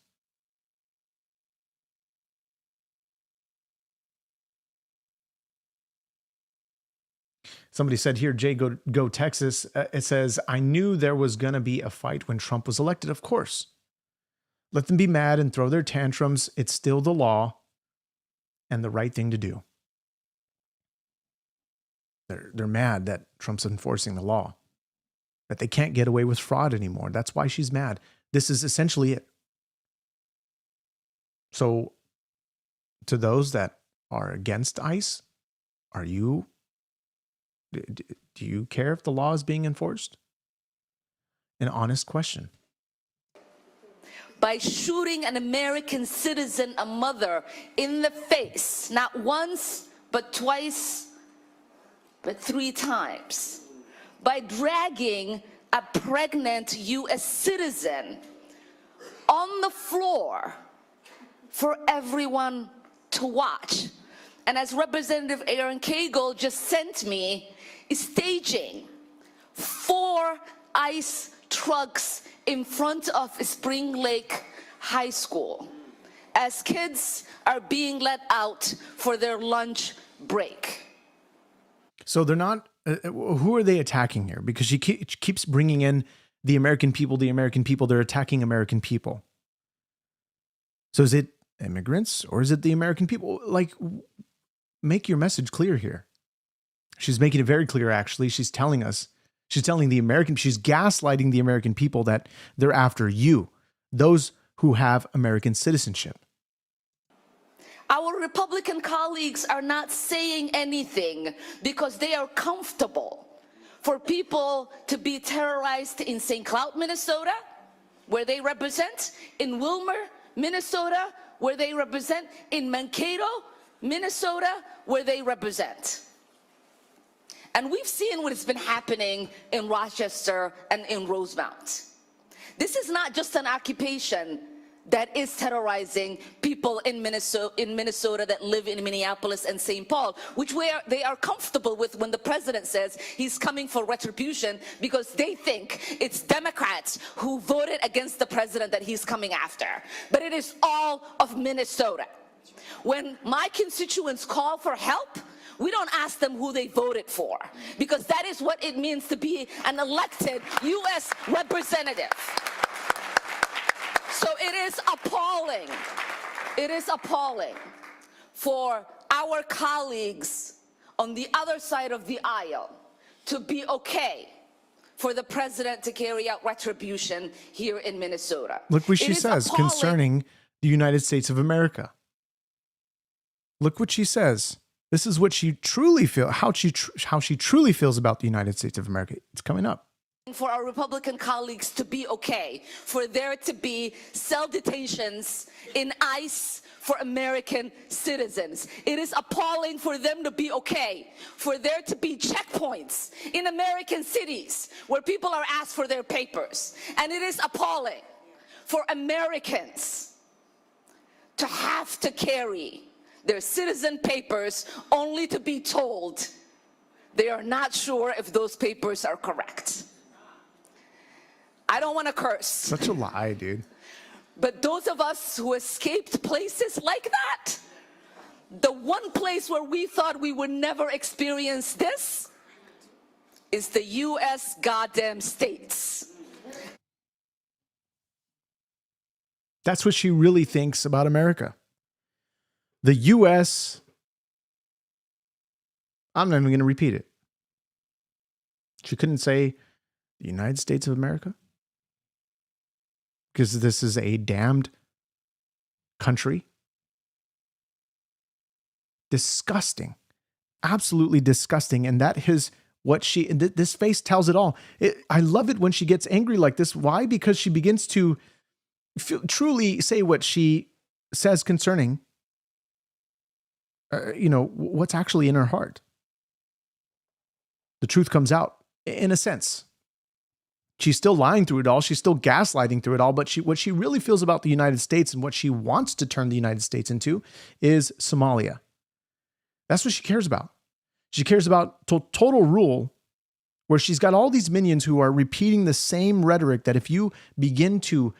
Somebody said here, Jay, go Texas. It says, I knew there was going to be a fight when Trump was elected. Of course. Let them be mad and throw their tantrums. It's still the law and the right thing to do. They're mad that Trump's enforcing the law, that they can't get away with fraud anymore. That's why she's mad. This is essentially it. So to those that are against ICE, do you care if the law is being enforced? An honest question. By shooting an American citizen, a mother, in the face, not once, but twice, but 3 times. By dragging a pregnant U.S. citizen on the floor for everyone to watch. And as Representative Aaron Cagle just sent me, staging 4 ICE trucks in front of Spring Lake High School as kids are being let out for their lunch break. So they're not, who are they attacking here? Because she keeps bringing in the American people, they're attacking American people. So is it immigrants or is it the American people? Like, make your message clear here. She's making it very clear, actually. She's telling the American, she's gaslighting the American people that they're after you, those who have American citizenship. Our Republican colleagues are not saying anything because they are comfortable for people to be terrorized in St. Cloud, Minnesota, where they represent, in Wilmer, Minnesota, where they represent, in Mankato, Minnesota, where they represent. And we've seen what has been happening in Rochester and in Rosemount. This is not just an occupation that is terrorizing people in Minnesota that live in Minneapolis and St. Paul, which they are comfortable with when the president says he's coming for retribution because they think it's Democrats who voted against the president that he's coming after. But it is all of Minnesota. When my constituents call for help, we don't ask them who they voted for, because that is what it means to be an elected U.S. representative. So it is appalling. It is appalling for our colleagues on the other side of the aisle to be okay for the president to carry out retribution here in Minnesota. Look what she says concerning the United States of America. Look what she says. This is what she truly feels, how she truly feels about the United States of America. It's coming up. For our Republican colleagues to be okay, for there to be cell detentions in ICE for American citizens. It is appalling for them to be okay, for there to be checkpoints in American cities where people are asked for their papers. And it is appalling for Americans to have to carry their citizen papers only to be told they are not sure if those papers are correct. I don't want to curse. Such a lie, dude. But those of us who escaped places like that, the one place where we thought we would never experience this is the U.S. goddamn states. That's what she really thinks about America. The U.S., I'm not even going to repeat it. She couldn't say the United States of America, because this is a damned country. Disgusting. Absolutely disgusting. And that is what this face tells it all. I love it when she gets angry like this. Why? Because she begins to truly say what she says concerning what's actually in her heart. The truth comes out, in a sense. She's still lying through it all. She's still gaslighting through it all. But what she really feels about the United States and what she wants to turn the United States into is Somalia. That's what she cares about. She cares about total rule, where she's got all these minions who are repeating the same rhetoric that if you begin to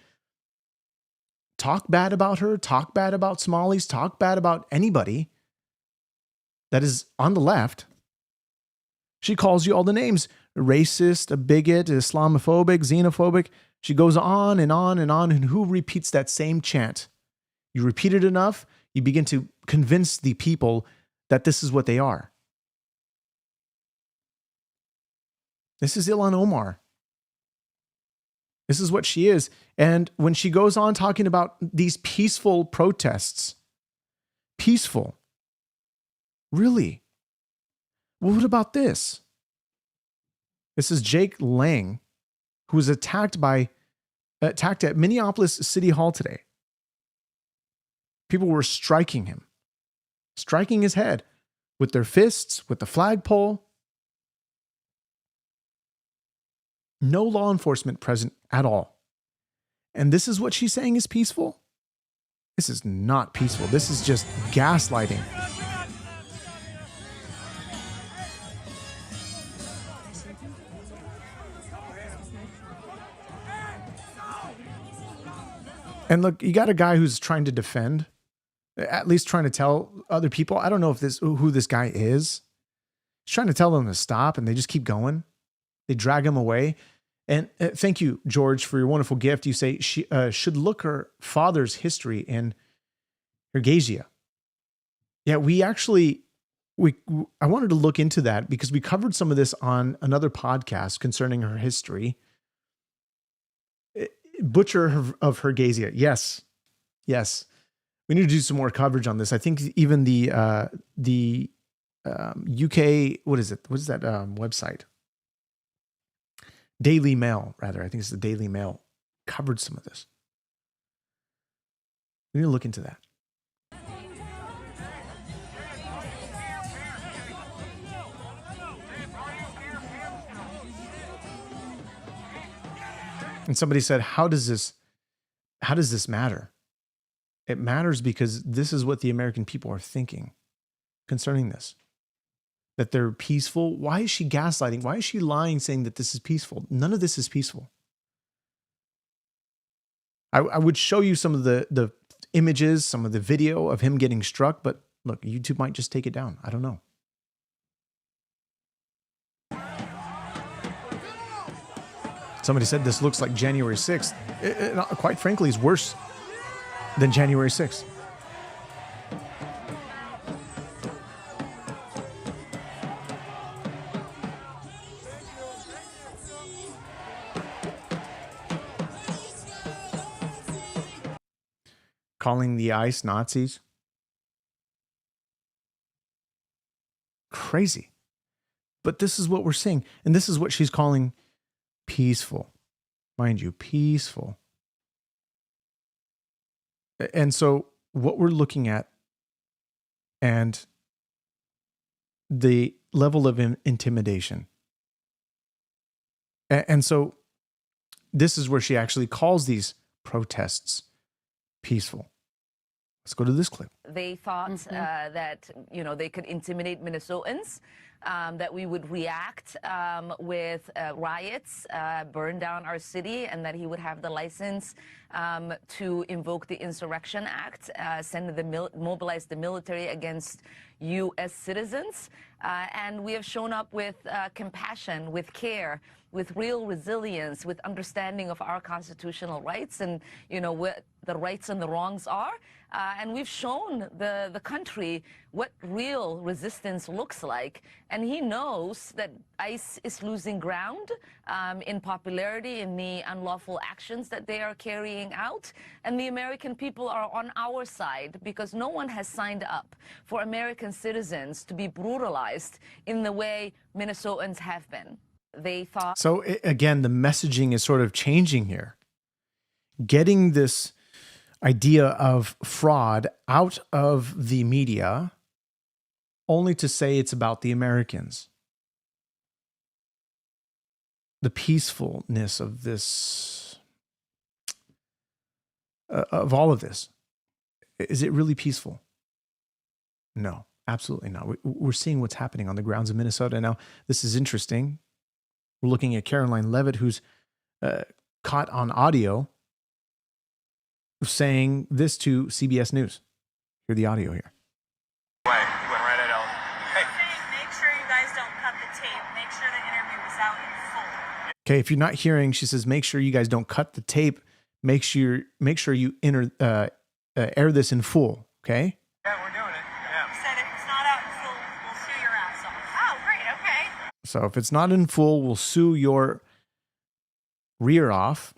talk bad about her, talk bad about Somalis, talk bad about anybody that is on the left, She calls you all the names: a racist, a bigot, Islamophobic, xenophobic. She goes on and on and on. And who repeats that same chant? You repeat it enough, you begin to convince the people that this is what they are. This is Ilhan Omar. This is what she is. And when she goes on talking about these peaceful protests, peaceful, really? Well, what about this? This is Jake Lang, who was attacked at Minneapolis City Hall today. People were striking him, striking his head with their fists, with the flagpole. No law enforcement present at all. And this is what she's saying is peaceful? This is not peaceful. This is just gaslighting. And look, you got a guy who's trying to defend, at least trying to tell other people. I don't know who this guy is. He's trying to tell them to stop, and they just keep going. They drag him away. And thank you, George, for your wonderful gift. You say she should look her father's history in Hergasia. Yeah, I wanted to look into that because we covered some of this on another podcast concerning her history. Butcher of Hergasia. Yes. We need to do some more coverage on this. I think even the UK, what is it? What is that website? Daily Mail, rather. I think it's the Daily Mail covered some of this. We need to look into that. And somebody said, how does this matter? It matters because this is what the American people are thinking concerning this. That they're peaceful. Why is she gaslighting? Why is she lying, saying that this is peaceful? None of this is peaceful. I would show you some of the images, some of the video of him getting struck, but look, YouTube might just take it down. I don't know. Somebody said this looks like January 6th. It, quite frankly, is worse than January 6th. Calling the ICE Nazis. Crazy. But this is what we're seeing. And this is what she's calling peaceful. Mind you, peaceful. And so what we're looking at and the level of intimidation. And so this is where she actually calls these protests peaceful. Let's go to this clip. They thought that, they could intimidate Minnesotans, that we would react with riots, burn down our city, and that he would have the license to invoke the Insurrection Act, mobilize the military against U.S. citizens. And we have shown up with compassion, with care, with real resilience, with understanding of our constitutional rights and, what the rights and the wrongs are. And we've shown the country what real resistance looks like. And he knows that ICE is losing ground in popularity in the unlawful actions that they are carrying out. And the American people are on our side because no one has signed up for American citizens to be brutalized in the way Minnesotans have been. They thought. So again, the messaging is sort of changing here. Getting this idea of fraud out of the media only to say it's about the Americans. The peacefulness of this, of all of this. Is it really peaceful? No, absolutely not. We're seeing what's happening on the grounds of Minnesota. Now, this is interesting. We're looking at Caroline Leavitt, who's caught on audio saying this to CBS News. Hear the audio here. Went right at Ellen. Hey. Make sure you guys don't cut the tape. Okay, if you're not hearing, she says, make sure you guys don't cut the tape. Make sure you air this in full. Okay. Yeah, we're doing it. Yeah. You said if it's not out in full, we'll sue your ass off. Oh, great. Okay. So if it's not in full, we'll sue your rear off.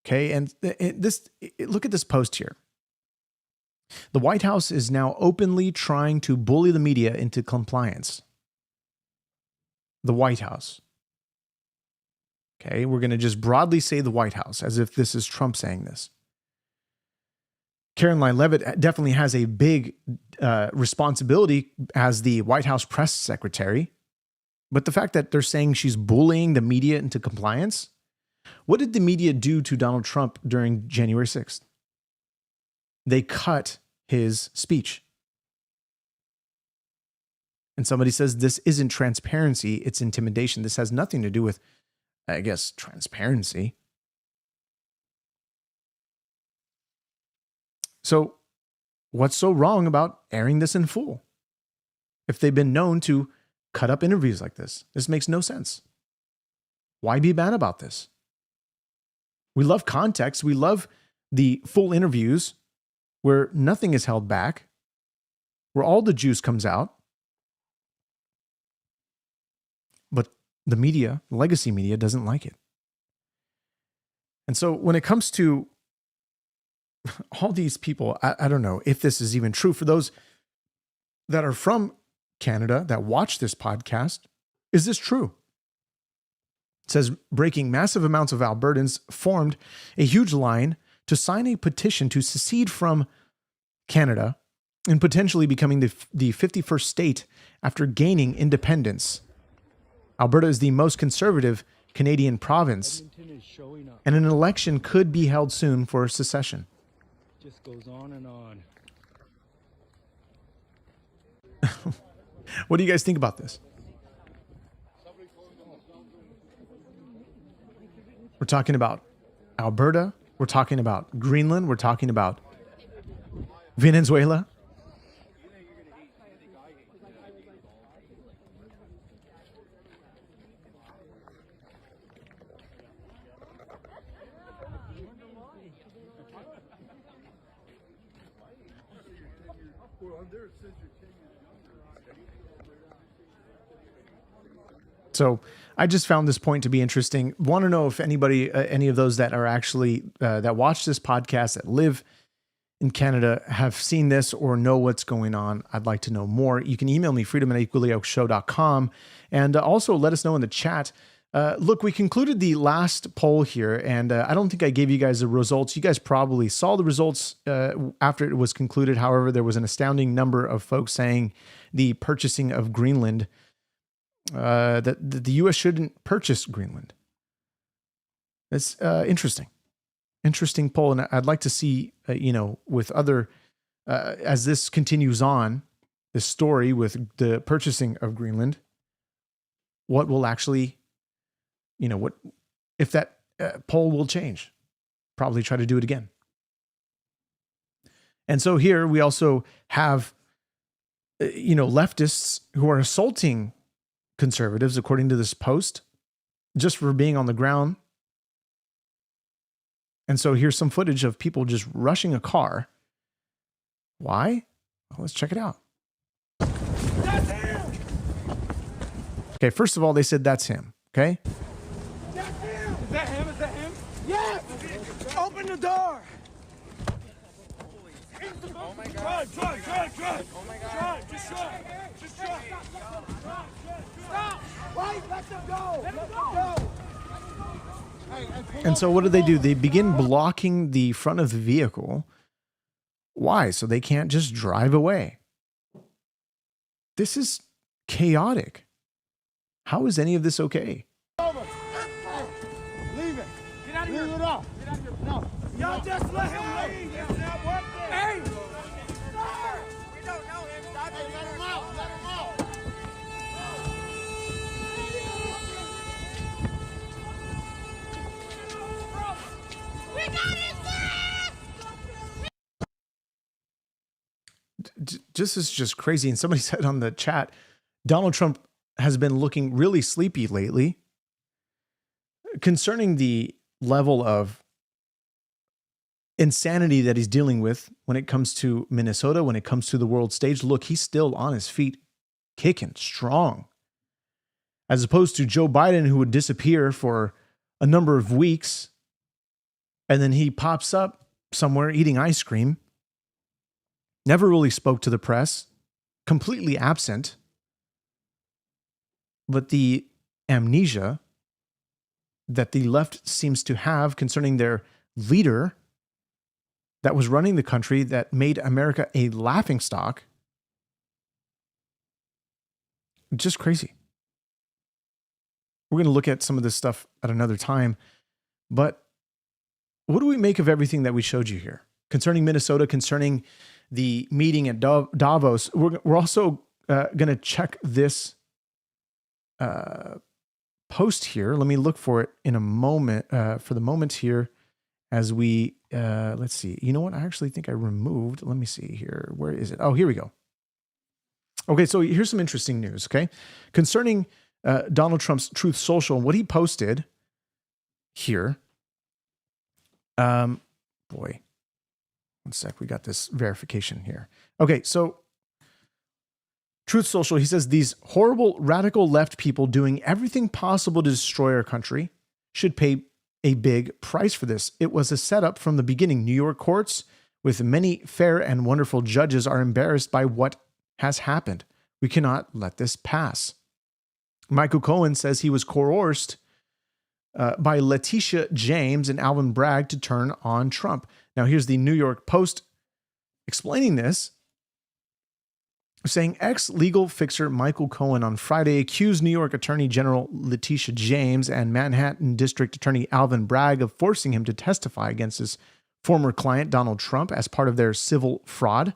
Okay, and look at this post here. The White House is now openly trying to bully the media into compliance. The White House. Okay, we're going to just broadly say the White House as if this is Trump saying this. Caroline Leavitt definitely has a big responsibility as the White House press secretary. But the fact that they're saying she's bullying the media into compliance, what did the media do to Donald Trump during January 6th? They cut his speech. And somebody says this isn't transparency, it's intimidation. This has nothing to do with, I guess, transparency. So what's so wrong about airing this in full? If they've been known to cut up interviews like this, this makes no sense. Why be bad about this? We love context. We love the full interviews where nothing is held back, where all the juice comes out. But the media, legacy media, doesn't like it. And so when it comes to all these people, I don't know if this is even true for those that are from Canada that watch this podcast. Is this true? It says, breaking massive amounts of Albertans formed a huge line to sign a petition to secede from Canada and potentially becoming the 51st state after gaining independence. Alberta is the most conservative Canadian province, and an election could be held soon for secession. Just goes on and on. What do you guys think about this? We're talking about Alberta. We're talking about Greenland. We're talking about Venezuela. So I just found this point to be interesting. Want to know if anybody, any of those that are actually, that watch this podcast, that live in Canada, have seen this or know what's going on. I'd like to know more. You can email me, freedom@equallyyokeshow.com. And also let us know in the chat. Look, we concluded the last poll here, and I don't think I gave you guys the results. You guys probably saw the results after it was concluded. However, there was an astounding number of folks saying the purchasing of Greenland, that the U.S. shouldn't purchase Greenland. It's interesting poll, and I'd like to see, with other, as this continues on, this story with the purchasing of Greenland, what will actually, what if that poll will change? Probably try to do it again. And so here we also have, leftists who are assaulting conservatives, according to this post, just for being on the ground. And so here's some footage of people just rushing a car. Why? Well, let's check it out. That's him! Okay, first of all, they said that's him. Okay? That's him! Is that him? Is that him? Yes! Open the door! Oh my God. Drive. Oh my God. Drive. Just drive. Stop! Wait, let them go! Let them go! And so what do? They begin blocking the front of the vehicle. Why? So they can't just drive away. This is chaotic. How is any of this okay? Over. Leave it. Get out of here. Leave it off. Get out of here. No. Y'all just let him leave. It's not worth it. Hey! Sir! We don't know him. Stop it. Let him out. Let him out. We got his back! This is just crazy. And somebody said on the chat, Donald Trump has been looking really sleepy lately. concerning the level of insanity that he's dealing with when it comes to Minnesota, when it comes to the world stage. Look, he's still on his feet, kicking strong. As opposed to Joe Biden, who would disappear for a number of weeks, and then he pops up somewhere eating ice cream, never really spoke to the press, completely absent. But the amnesia that the left seems to have concerning their leader that was running the country, that made America a laughingstock, just crazy. We're going to look at some of this stuff at another time, but what do we make of everything that we showed you here concerning Minnesota, concerning the meeting at Davos? We're also going to check this post here. Let me look for it in a moment, for the moment here, as we, let's see. You know what? I actually think I removed, let me see here. Where is it? Oh, here we go. Okay, so here's some interesting news, okay? Concerning Donald Trump's Truth Social, what he posted here. Boy, one sec. We got this verification here. Okay, so Truth Social, he says, these horrible radical left people doing everything possible to destroy our country should pay a big price for this. It was a setup from the beginning. New York courts, with many fair and wonderful judges, are embarrassed by what has happened. We cannot let this pass. Michael Cohen says he was coerced by Letitia James and Alvin Bragg to turn on Trump. Now, here's the New York Post explaining this, saying ex-legal fixer Michael Cohen on Friday accused New York Attorney General Letitia James and Manhattan District Attorney Alvin Bragg of forcing him to testify against his former client Donald Trump as part of their civil fraud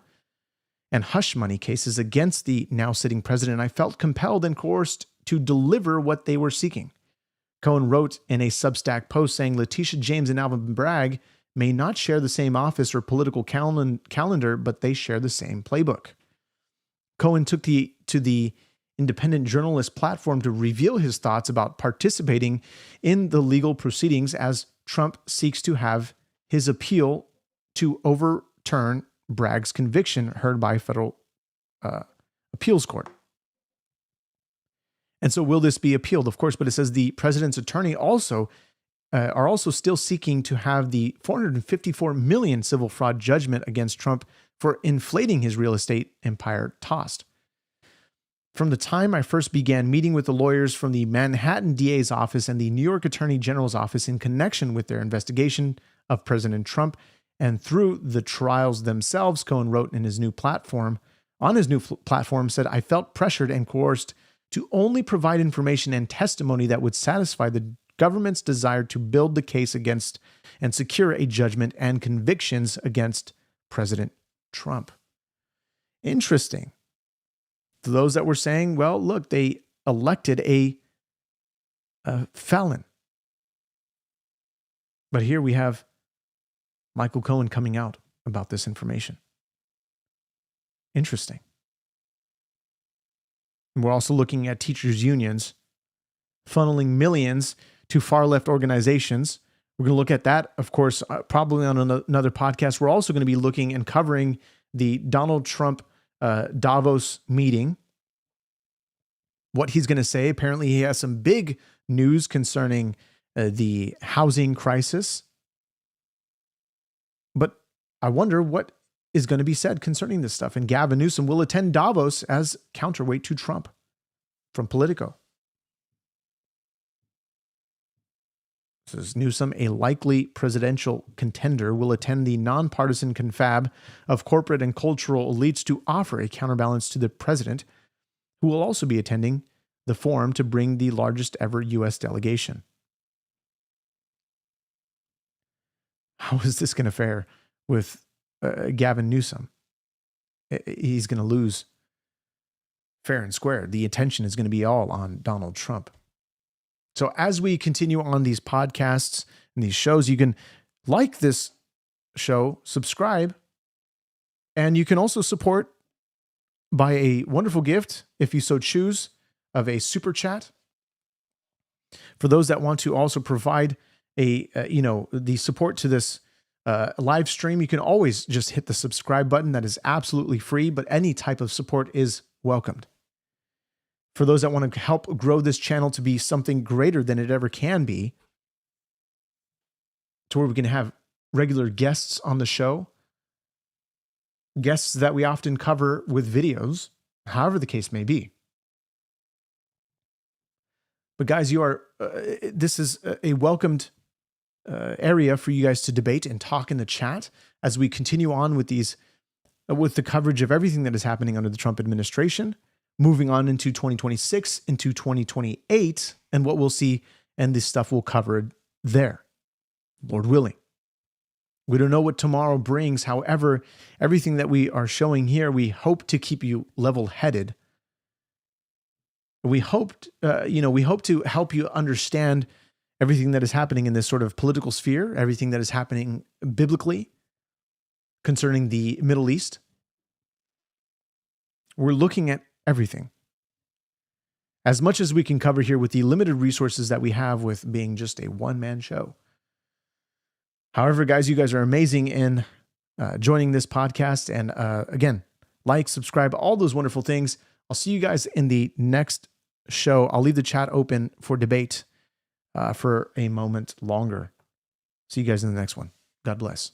and hush money cases against the now sitting president. I felt compelled and coerced to deliver what they were seeking. Cohen wrote in a Substack post saying Letitia James and Alvin Bragg may not share the same office or political calendar, but they share the same playbook. Cohen took to the independent journalist platform to reveal his thoughts about participating in the legal proceedings as Trump seeks to have his appeal to overturn Bragg's conviction heard by a federal appeals court. And so will this be appealed? Of course, but it says the president's attorney also are also still seeking to have the $454 million civil fraud judgment against Trump for inflating his real estate empire tossed. From the time I first began meeting with the lawyers from the Manhattan DA's office and the New York Attorney General's office in connection with their investigation of President Trump and through the trials themselves, Cohen wrote in his new platform, said, I felt pressured and coerced to only provide information and testimony that would satisfy the government's desire to build the case against and secure a judgment and convictions against President Trump. Interesting. To those that were saying, well, look, they elected a felon. But here we have Michael Cohen coming out about this information. Interesting. And we're also looking at teachers' unions funneling millions to far-left organizations. We're going to look at that, of course, probably on another podcast. We're also going to be looking and covering the Donald Trump Davos meeting, what he's going to say. Apparently, he has some big news concerning the housing crisis. But I wonder what is going to be said concerning this stuff. And Gavin Newsom will attend Davos as counterweight to Trump from Politico. Says Newsom, a likely presidential contender, will attend the nonpartisan confab of corporate and cultural elites to offer a counterbalance to the president, who will also be attending the forum to bring the largest ever U.S. delegation. How is this going to fare with Gavin Newsom? He's going to lose fair and square. The attention is going to be all on Donald Trump. So as we continue on these podcasts and these shows, you can like this show, subscribe, and you can also support by a wonderful gift, if you so choose, of a super chat. For those that want to also provide the support to this live stream, you can always just hit the subscribe button. That is absolutely free, but any type of support is welcomed. For those that want to help grow this channel to be something greater than it ever can be, to where we can have regular guests on the show, guests that we often cover with videos, however the case may be. But guys, this is a welcomed area for you guys to debate and talk in the chat as we continue on with with the coverage of everything that is happening under the Trump administration, moving on into 2026, into 2028, and what we'll see, and this stuff we'll cover there, Lord willing. We don't know what tomorrow brings. However, everything that we are showing here, we hope to keep you level-headed. We hope to help you understand everything that is happening in this sort of political sphere, everything that is happening biblically concerning the Middle East. We're looking at everything. As much as we can cover here with the limited resources that we have with being just a one-man show. However, guys, you guys are amazing in joining this podcast. And again, like, subscribe, all those wonderful things. I'll see you guys in the next show. I'll leave the chat open for debate for a moment longer. See you guys in the next one. God bless.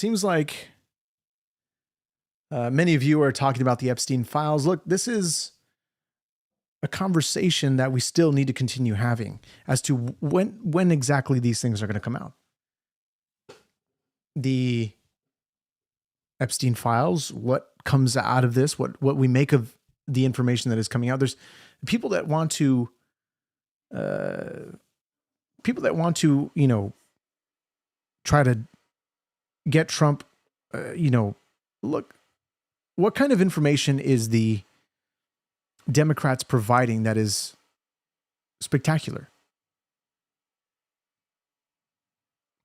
seems like many of you are talking about the Epstein files. Look, this is a conversation that we still need to continue having as to when exactly these things are going to come out. The Epstein files, what comes out of this, what we make of the information that is coming out. There's people that want to, you know, try to get Trump, you know, look, what kind of information is the Democrats providing that is spectacular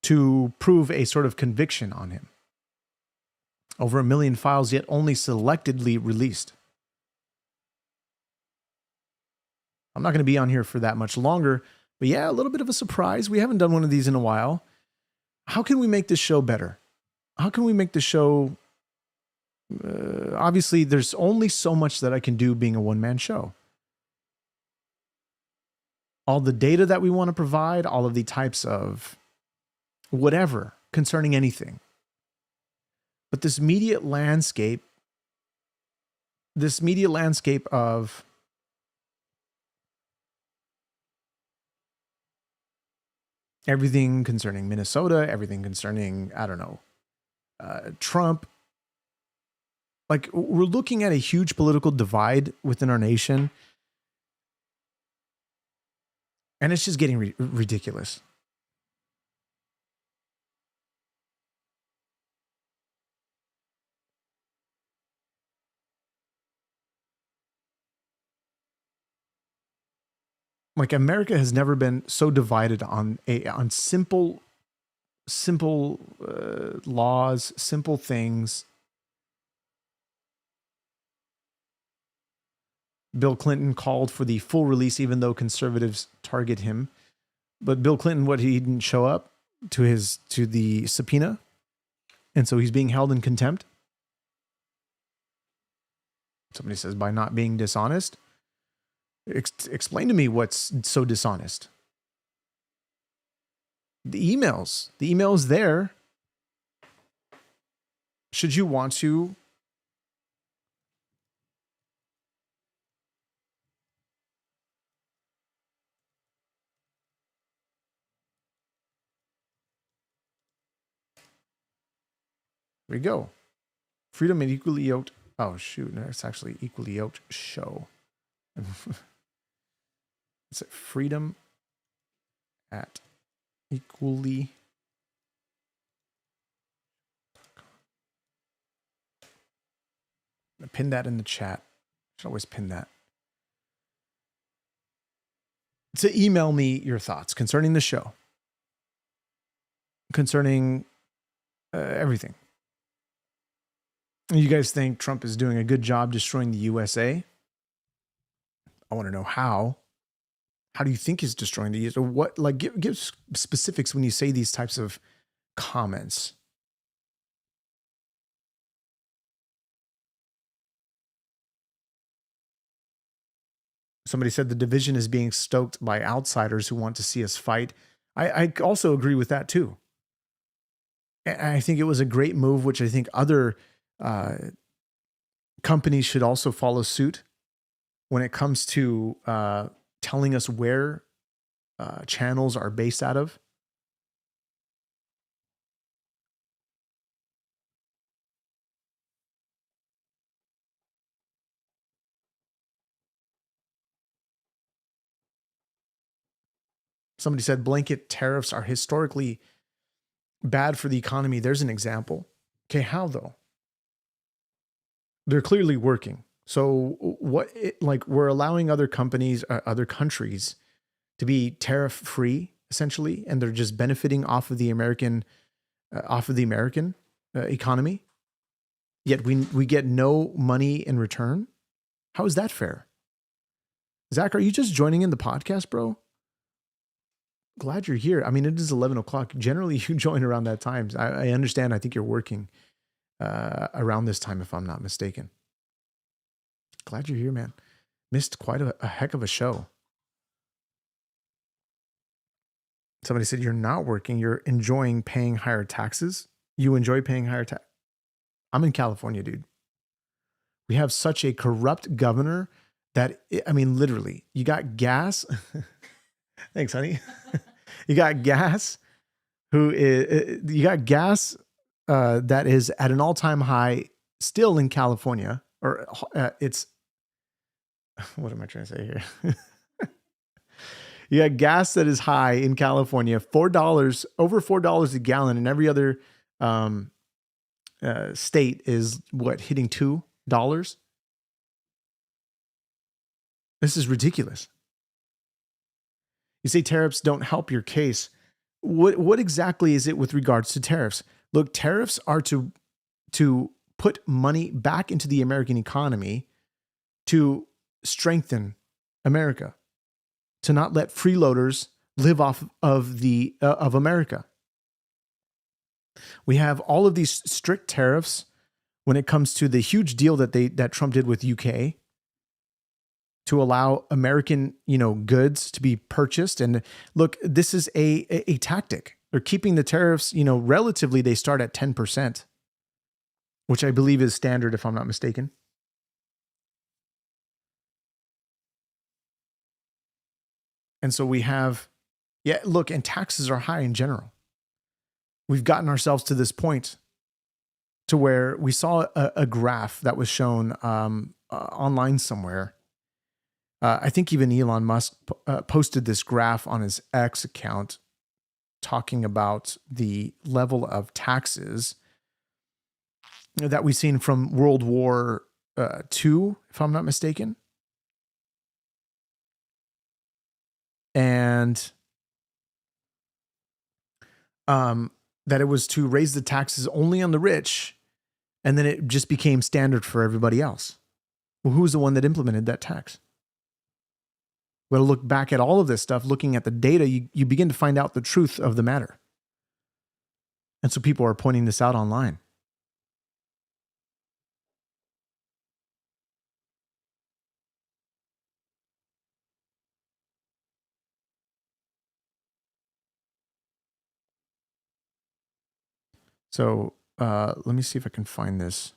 to prove a sort of conviction on him? Over 1 million files, yet only selectively released. I'm not going to be on here for that much longer, but yeah, a little bit of a surprise. We haven't done one of these in a while. How can we make this show better? How can we make the show... obviously, there's only so much that I can do being a one-man show. All the data that we want to provide, all of the types of whatever concerning anything. But this media landscape of everything concerning Minnesota, everything concerning, I don't know, Trump. Like, we're looking at a huge political divide within our nation. And it's just getting ridiculous. Like, America has never been so divided on simple laws, simple things. Bill Clinton called for the full release, even though conservatives target him. But Bill Clinton, he didn't show up to the subpoena, and so he's being held in contempt. Somebody says by not being dishonest. Explain to me what's so dishonest. The emails there. Should you want to There we go. Freedom and Equally Yoked. Oh, shoot. No, it's actually Equally Yoked Show. It's Freedom at Equally. I'm going to pin that in the chat. I should always pin that. To email me your thoughts concerning the show. Concerning everything. You guys think Trump is doing a good job destroying the USA? I want to know how. How do you think he's destroying the USA? What, like, give specifics when you say these types of comments. Somebody said the division is being stoked by outsiders who want to see us fight. I also agree with that too. And I think it was a great move, which I think other companies should also follow suit when it comes to telling us where channels are based out of. Somebody said blanket tariffs are historically bad for the economy. There's an example. Okay, how though? They're clearly working. So we're allowing other companies, other countries to be tariff free essentially, and they're just benefiting off of the American economy. Yet we get no money in return. How is that fair? Zach, are you just joining in the podcast, bro? Glad you're here. I mean, it is 11 o'clock. Generally, you join around that time. I understand. I think you're working around this time, if I'm not mistaken. Glad you're here, man. Missed quite a heck of a show. Somebody said you're not working. You're enjoying paying higher taxes. You enjoy paying higher tax. I'm in California, dude. We have such a corrupt governor that, I mean, literally, you got gas. Thanks, honey. You got gas that is at an all-time high still in California, or it's, what am I trying to say here? You got gas that is high in California, $4, over $4 a gallon, and every other state is what, hitting $2? This is ridiculous. You say tariffs don't help your case. What exactly is it with regards to tariffs? Look, tariffs are to put money back into the American economy to strengthen America, to not let freeloaders live off of of America. We have all of these strict tariffs when it comes to the huge deal that Trump did with UK to allow American, goods to be purchased. And look, this is a tactic. They're keeping the tariffs, relatively, they start at 10%, which I believe is standard, if I'm not mistaken. And so we have, look, and taxes are high in general. We've gotten ourselves to this point to where we saw a graph that was shown online somewhere. I think even Elon Musk posted this graph on his X account talking about the level of taxes that we've seen from World War II, if I'm not mistaken. And that it was to raise the taxes only on the rich, and then it just became standard for everybody else. Well, who's the one that implemented that tax? We got to look back at all of this stuff, looking at the data, you begin to find out the truth of the matter. And so people are pointing this out online. So let me see if I can find this.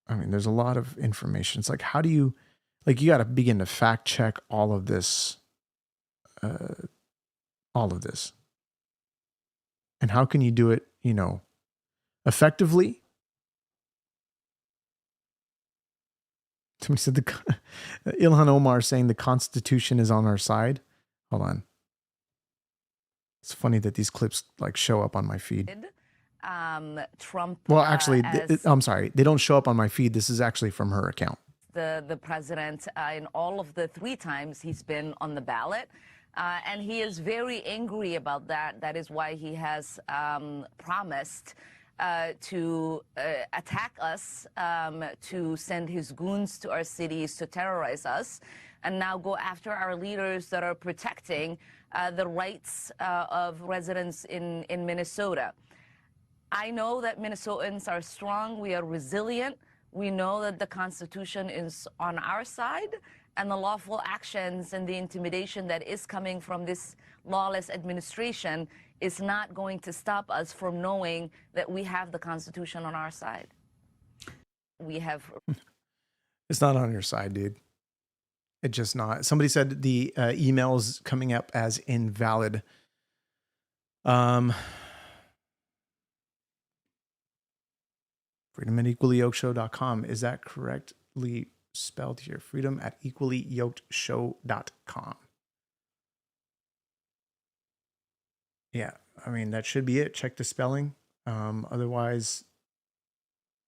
I mean, there's a lot of information. It's like, how do you, you got to begin to fact check all of this. And how can you do it, effectively? Somebody said Ilhan Omar saying the Constitution is on our side. Hold on. It's funny that these clips show up on my feed. Trump. Well, actually, I'm sorry. They don't show up on my feed. This is actually from her account. The president, in all of the 3 times he's been on the ballot. And he is very angry about that. That is why he has promised to attack us, to send his goons to our cities to terrorize us, and now go after our leaders that are protecting the rights of residents in Minnesota. I know that Minnesotans are strong. We are resilient. We know that the Constitution is on our side, and the lawful actions and the intimidation that is coming from this lawless administration is not going to stop us from knowing that we have the Constitution on our side. We have. It's not on your side, dude. It's just not. Somebody said the email is coming up as invalid. freedom@equallyyokeshow.com. Is that correctly spelled here? freedom@equallyyokeshow.com. Yeah, I mean, that should be it. Check the spelling. Otherwise,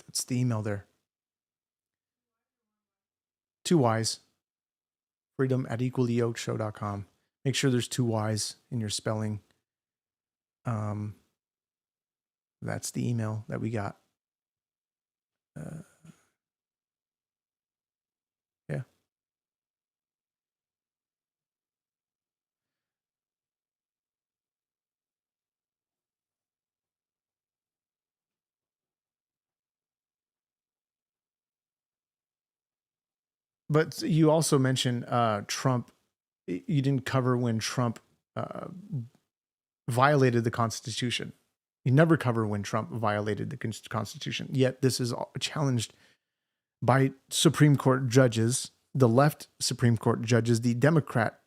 that's the email there. 2 Y's. freedom@equallyyokeshow.com. Make sure there's 2 Y's in your spelling. That's the email that we got. Yeah. But you also mentioned Trump you didn't cover when Trump violated the Constitution. You never cover when Trump violated the Constitution. Yet this is challenged by Supreme Court judges, the left Supreme Court judges, the Democrat,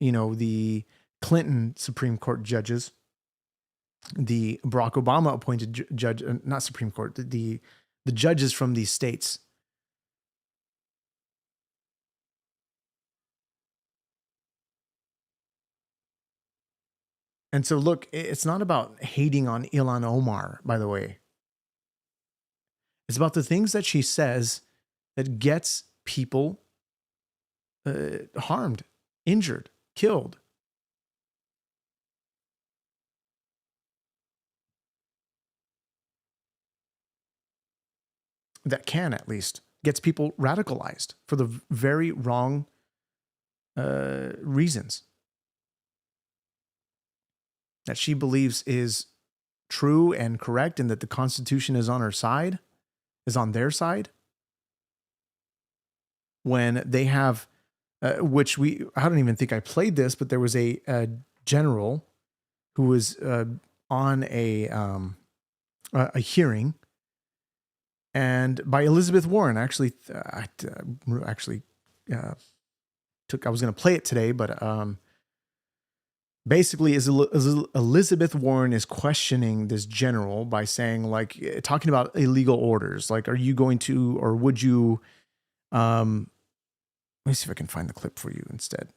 the Clinton Supreme Court judges, the Barack Obama appointed judge, not Supreme Court, the judges from these states. And so, look, it's not about hating on Ilhan Omar, by the way. It's about the things that she says that gets people harmed, injured, killed. That can, at least, gets people radicalized for the very wrong reasons. That she believes is true and correct, and that the Constitution is on her side, is on their side. When they have, I don't even think I played this, but there was a general who was on a hearing, and by Elizabeth Warren. I was going to play it today, but basically, Elizabeth Warren is questioning this general by saying, like, talking about illegal orders. Like, are you going to, or would you, let me see if I can find the clip for you instead.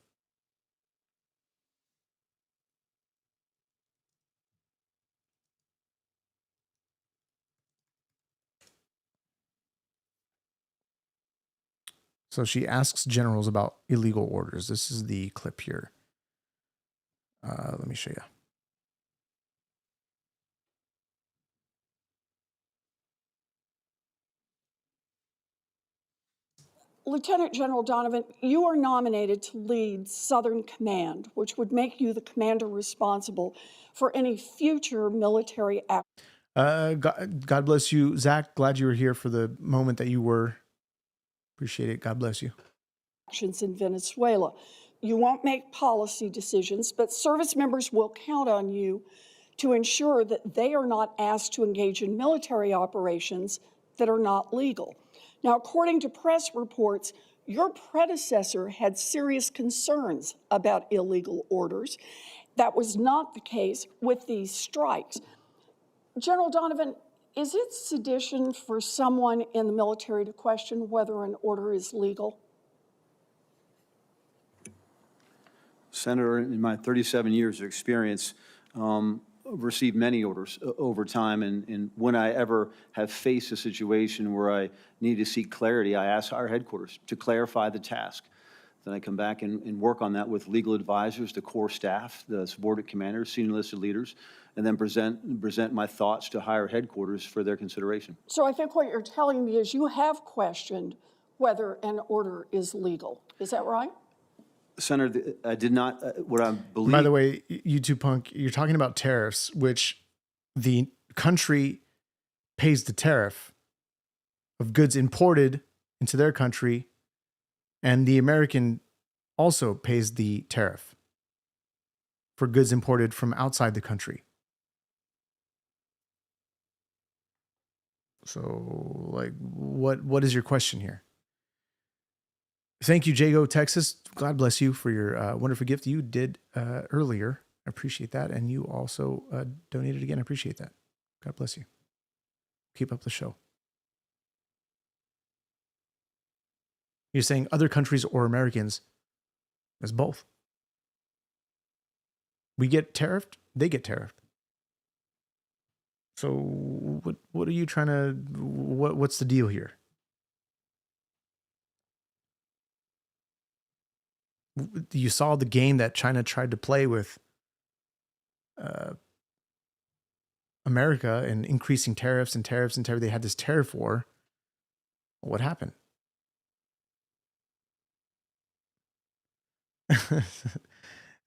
So she asks generals about illegal orders. This is the clip here. Let me show you. Lieutenant General Donovan, you are nominated to lead Southern Command, which would make you the commander responsible for any future military action. God bless you, Zach. Glad you were here for the moment that you were. Appreciate it. God bless you. Actions in Venezuela. You won't make policy decisions, but service members will count on you to ensure that they are not asked to engage in military operations that are not legal. Now, according to press reports, your predecessor had serious concerns about illegal orders. That was not the case with these strikes. General Donovan, is it sedition for someone in the military to question whether an order is legal? Senator, in my 37 years of experience, received many orders over time, and when I ever have faced a situation where I need to seek clarity, I ask our headquarters to clarify the task. Then I come back and work on that with legal advisors, the core staff, the subordinate commanders, senior enlisted leaders, and then present my thoughts to higher headquarters for their consideration. So I think what you're telling me is you have questioned whether an order is legal. Is that right? Senator, I did not, what I believe... By the way, YouTube Punk, you're talking about tariffs, which the country pays the tariff of goods imported into their country, and the American also pays the tariff for goods imported from outside the country. So, like, what is your question here? Thank you, Jago, Texas. God bless you for your wonderful gift you did earlier. I appreciate that. And you also donated again. I appreciate that. God bless you. Keep up the show. You're saying other countries or Americans? It's both. We get tariffed, they get tariffed. So what are you trying to, what's the deal here? You saw the game that China tried to play with America and increasing tariffs and tariffs and tariffs. They had this tariff war. What happened?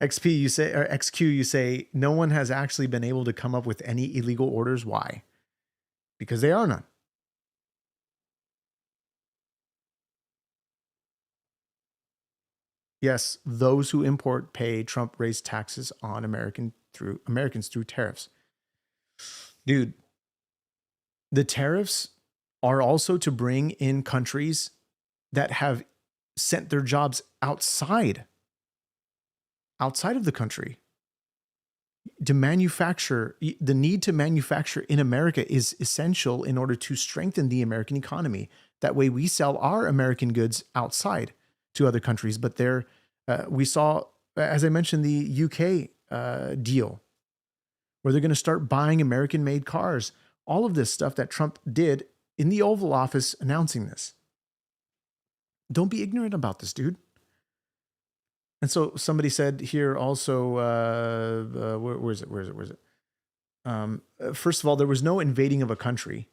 XP, you say, or XQ, you say, no one has actually been able to come up with any illegal orders. Why? Because there are none. Yes, those who import pay. Trump raised taxes on Americans through tariffs. Dude, the tariffs are also to bring in countries that have sent their jobs outside of the country. To manufacture, the need to manufacture in America is essential in order to strengthen the American economy. That way we sell our American goods outside to other countries. But we saw, as I mentioned, the UK deal where they're going to start buying American-made cars. All of this stuff that Trump did in the Oval Office announcing this. Don't be ignorant about this, dude. And so somebody said here also, where is it? First of all, there was no invading of a country.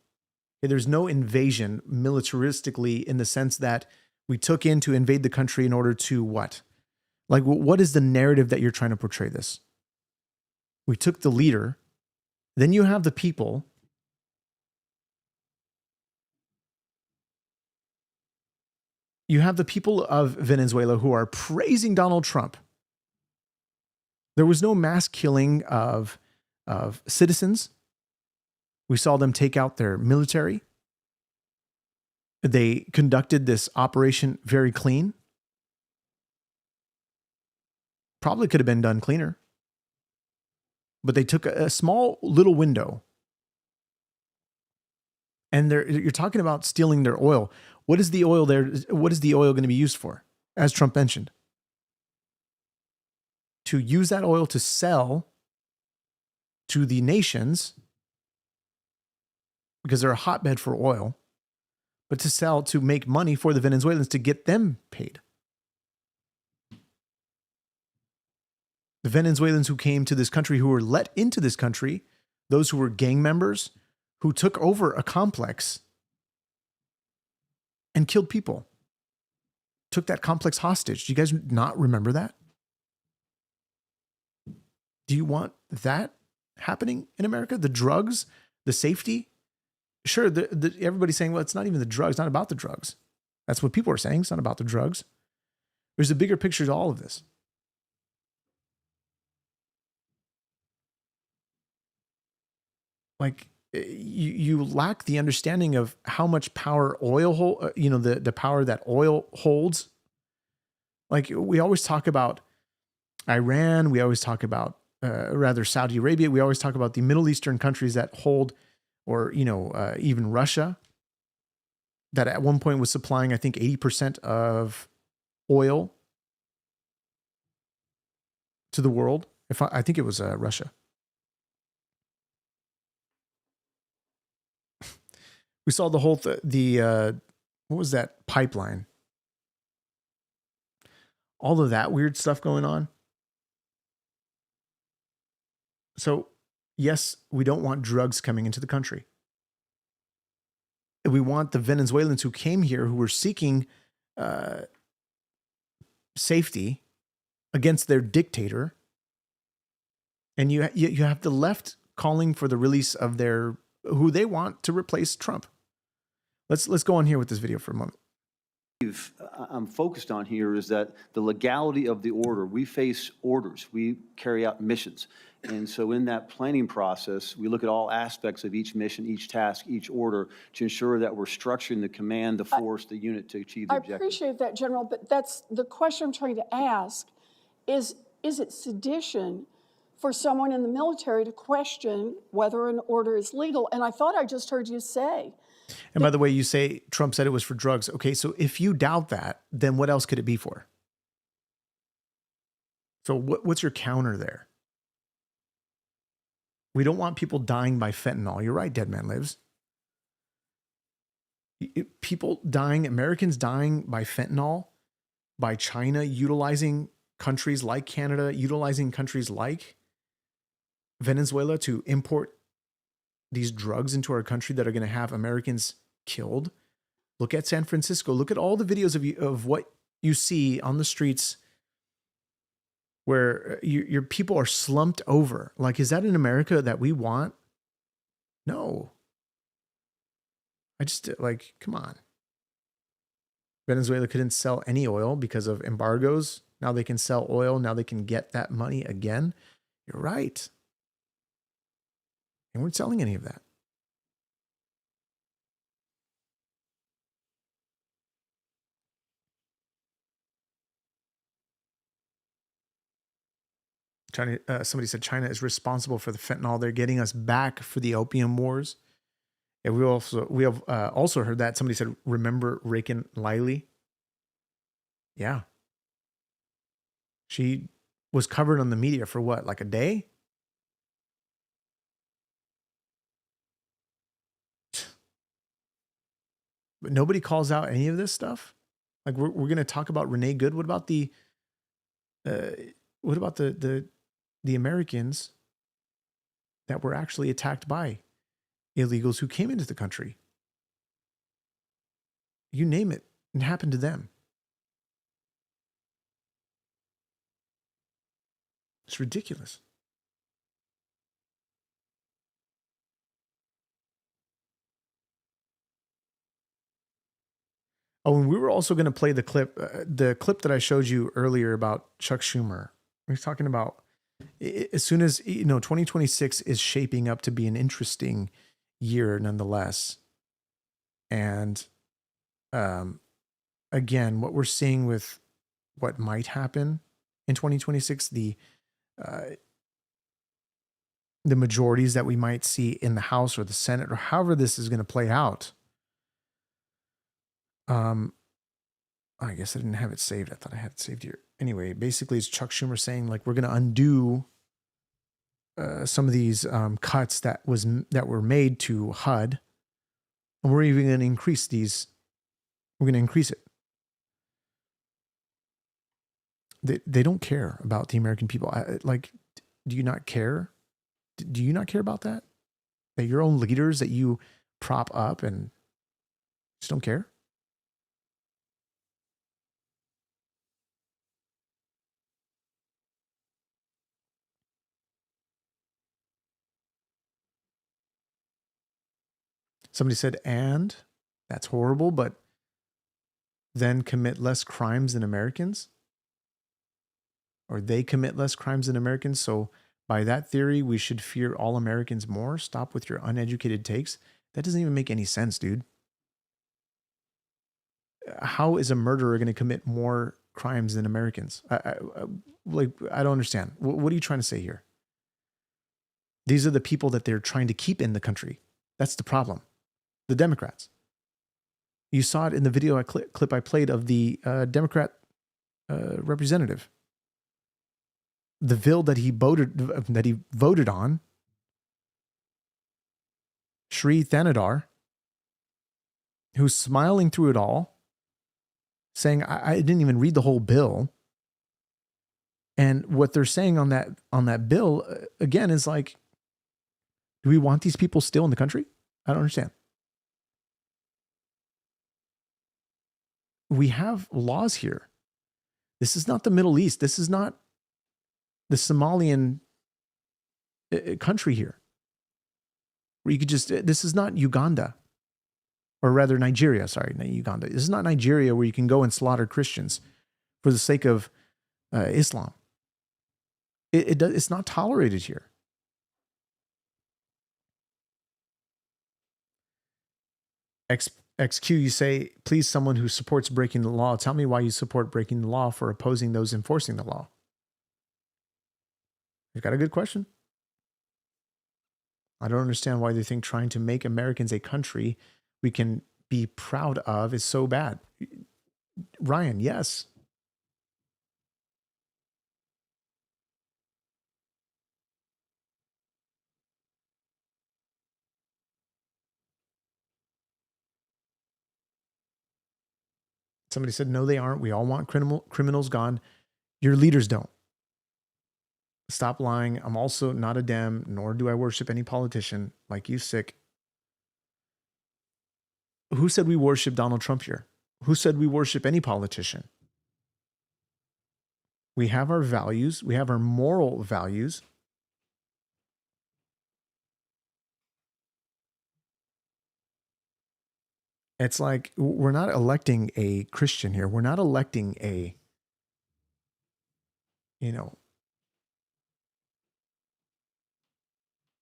There's no invasion militaristically in the sense that we took in to invade the country in order to what? Like, what is the narrative that you're trying to portray this? We took the leader, then you have the people. You have the people of Venezuela who are praising Donald Trump. There was no mass killing of citizens. We saw them take out their military. They conducted this operation very clean. Probably could have been done cleaner. But they took a small little window. And you're talking about stealing their oil. What is the oil there? What is the oil going to be used for? As Trump mentioned, to use that oil to sell to the nations because they're a hotbed for oil, but to sell to make money for the Venezuelans to get them paid. The Venezuelans who came to this country, who were let into this country, those who were gang members, who took over a complex and killed people, took that complex hostage. Do you guys not remember that? Do you want that happening in America? The drugs, the safety? Sure, everybody's saying, well, it's not even the drugs, not about the drugs. That's what people are saying. It's not about the drugs. There's a bigger picture to all of this. Like, you lack the understanding of how much power oil, the power that oil holds. Like, we always talk about Iran. We always talk about, Saudi Arabia. We always talk about the Middle Eastern countries that hold, or, even Russia, that at one point was supplying, I think, 80% of oil to the world. I think it was Russia. We saw the whole, what was that pipeline? All of that weird stuff going on. So, yes, we don't want drugs coming into the country. We want the Venezuelans who came here, who were seeking safety against their dictator. And you have the left calling for the release of who they want to replace Trump. Let's go on here with this video for a moment. I'm focused on here is that the legality of the order. We face orders. We carry out missions. And so in that planning process, we look at all aspects of each mission, each task, each order to ensure that we're structuring the command, the force, the unit to achieve the objective. I appreciate that, General, but that's the question I'm trying to ask is it sedition for someone in the military to question whether an order is legal? And I thought I just heard you say. And by the way, you say Trump said it was for drugs. Okay, so if you doubt that, then what else could it be for? So what's your counter there? We don't want people dying by fentanyl. You're right, Dead Man Lives. People dying, Americans dying by fentanyl, by China utilizing countries like Canada, utilizing countries like Venezuela to import these drugs into our country that are going to have Americans killed. Look at San Francisco. Look at all the videos of what you see on the streets where your people are slumped over. Like, is that an America that we want? No. Come on. Venezuela couldn't sell any oil because of embargoes. Now they can sell oil. Now they can get that money again. You're right. They weren't selling any of that. China, somebody said China is responsible for the fentanyl. They're getting us back for the opium wars. And we have also heard that somebody said, remember Reagan Liley? Yeah. She was covered on the media for what, like a day? But nobody calls out any of this stuff. Like we're going to talk about Renee Good. What about the Americans that were actually attacked by illegals who came into the country? You name it, it happened to them. It's ridiculous. Oh, and we were also going to play the clip that I showed you earlier about Chuck Schumer. We were talking about as soon as, 2026 is shaping up to be an interesting year nonetheless. And again, what we're seeing with what might happen in 2026, the majorities that we might see in the House or the Senate or however this is going to play out. I guess I didn't have it saved. I thought I had it saved here. Anyway, basically it's Chuck Schumer saying like, we're going to undo some of these cuts that were made to HUD. And we're even going to increase these. We're going to increase it. They don't care about the American people. Do you not care? Do you not care about that? That your own leaders that you prop up and just don't care? Somebody said, and that's horrible, but then commit less crimes than Americans? Or they commit less crimes than Americans, so by that theory, we should fear all Americans more? Stop with your uneducated takes. That doesn't even make any sense, dude. How is a murderer going to commit more crimes than Americans? I don't understand. What are you trying to say here? These are the people that they're trying to keep in the country. That's the problem. The Democrats. You saw it in the video clip I played of the Democrat representative. The bill that he voted on, Shri Thanadar, who's smiling through it all, saying, I didn't even read the whole bill. And what they're saying on that bill, again, is like, do we want these people still in the country? I don't understand. We have laws here. This is not the Middle East. This is not the Somalian country here. Where you could this is not Uganda. Or rather Nigeria, sorry, not Uganda. This is not Nigeria where you can go and slaughter Christians for the sake of Islam. It's not tolerated here. XQ, you say, please, someone who supports breaking the law, tell me why you support breaking the law for opposing those enforcing the law. You've got a good question. I don't understand why they think trying to make Americans a country we can be proud of is so bad. Ryan, yes. Somebody said, no, they aren't. We all want criminals gone. Your leaders don't. Stop lying. I'm also not a Dem, nor do I worship any politician like you, sick. Who said we worship Donald Trump here? Who said we worship any politician? We have our values. We have our moral values. It's like we're not electing a Christian here. We're not electing a You know,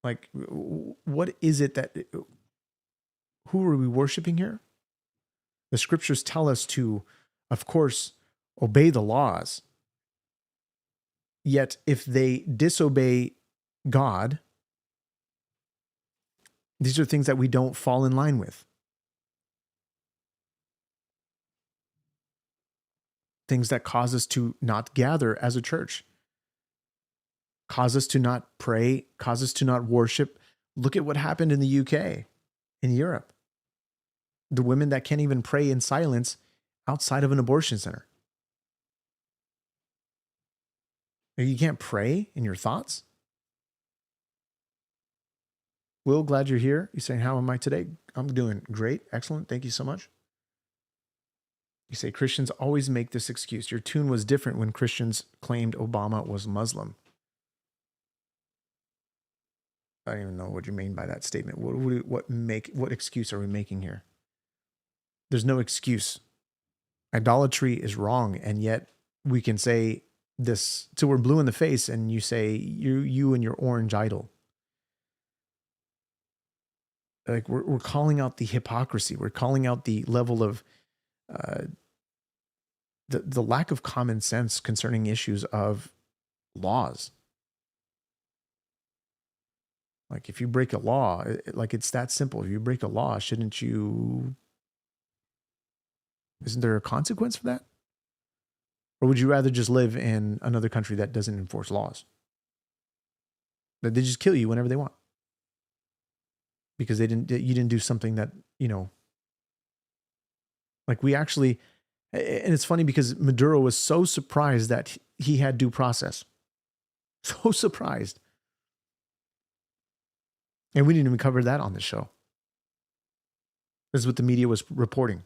like, what is it that, who are we worshiping here? The scriptures tell us to, of course, obey the laws. Yet if they disobey God, these are things that we don't fall in line with. Things that cause us to not gather as a church, cause us to not pray, cause us to not worship. Look at what happened in the UK, in Europe. The women that can't even pray in silence outside of an abortion center. You can't pray in your thoughts? Will, glad you're here. You're saying, how am I today? I'm doing great. Excellent. Thank you so much. You say Christians always make this excuse. Your tune was different when Christians claimed Obama was Muslim. I don't even know what you mean by that statement. What excuse are we making here? There's no excuse. Idolatry is wrong, and yet we can say this till we're blue in the face, and you say you and your orange idol. Like we're calling out the hypocrisy. We're calling out the level of the lack of common sense concerning issues of laws. Like if you break a law, like it's that simple. If you break a law, isn't there a consequence for that? Or would you rather just live in another country that doesn't enforce laws? That they just kill you whenever they want? Because you didn't do something that, like we actually, and it's funny because Maduro was so surprised that he had due process. So surprised. And we didn't even cover that on the show. This is what the media was reporting.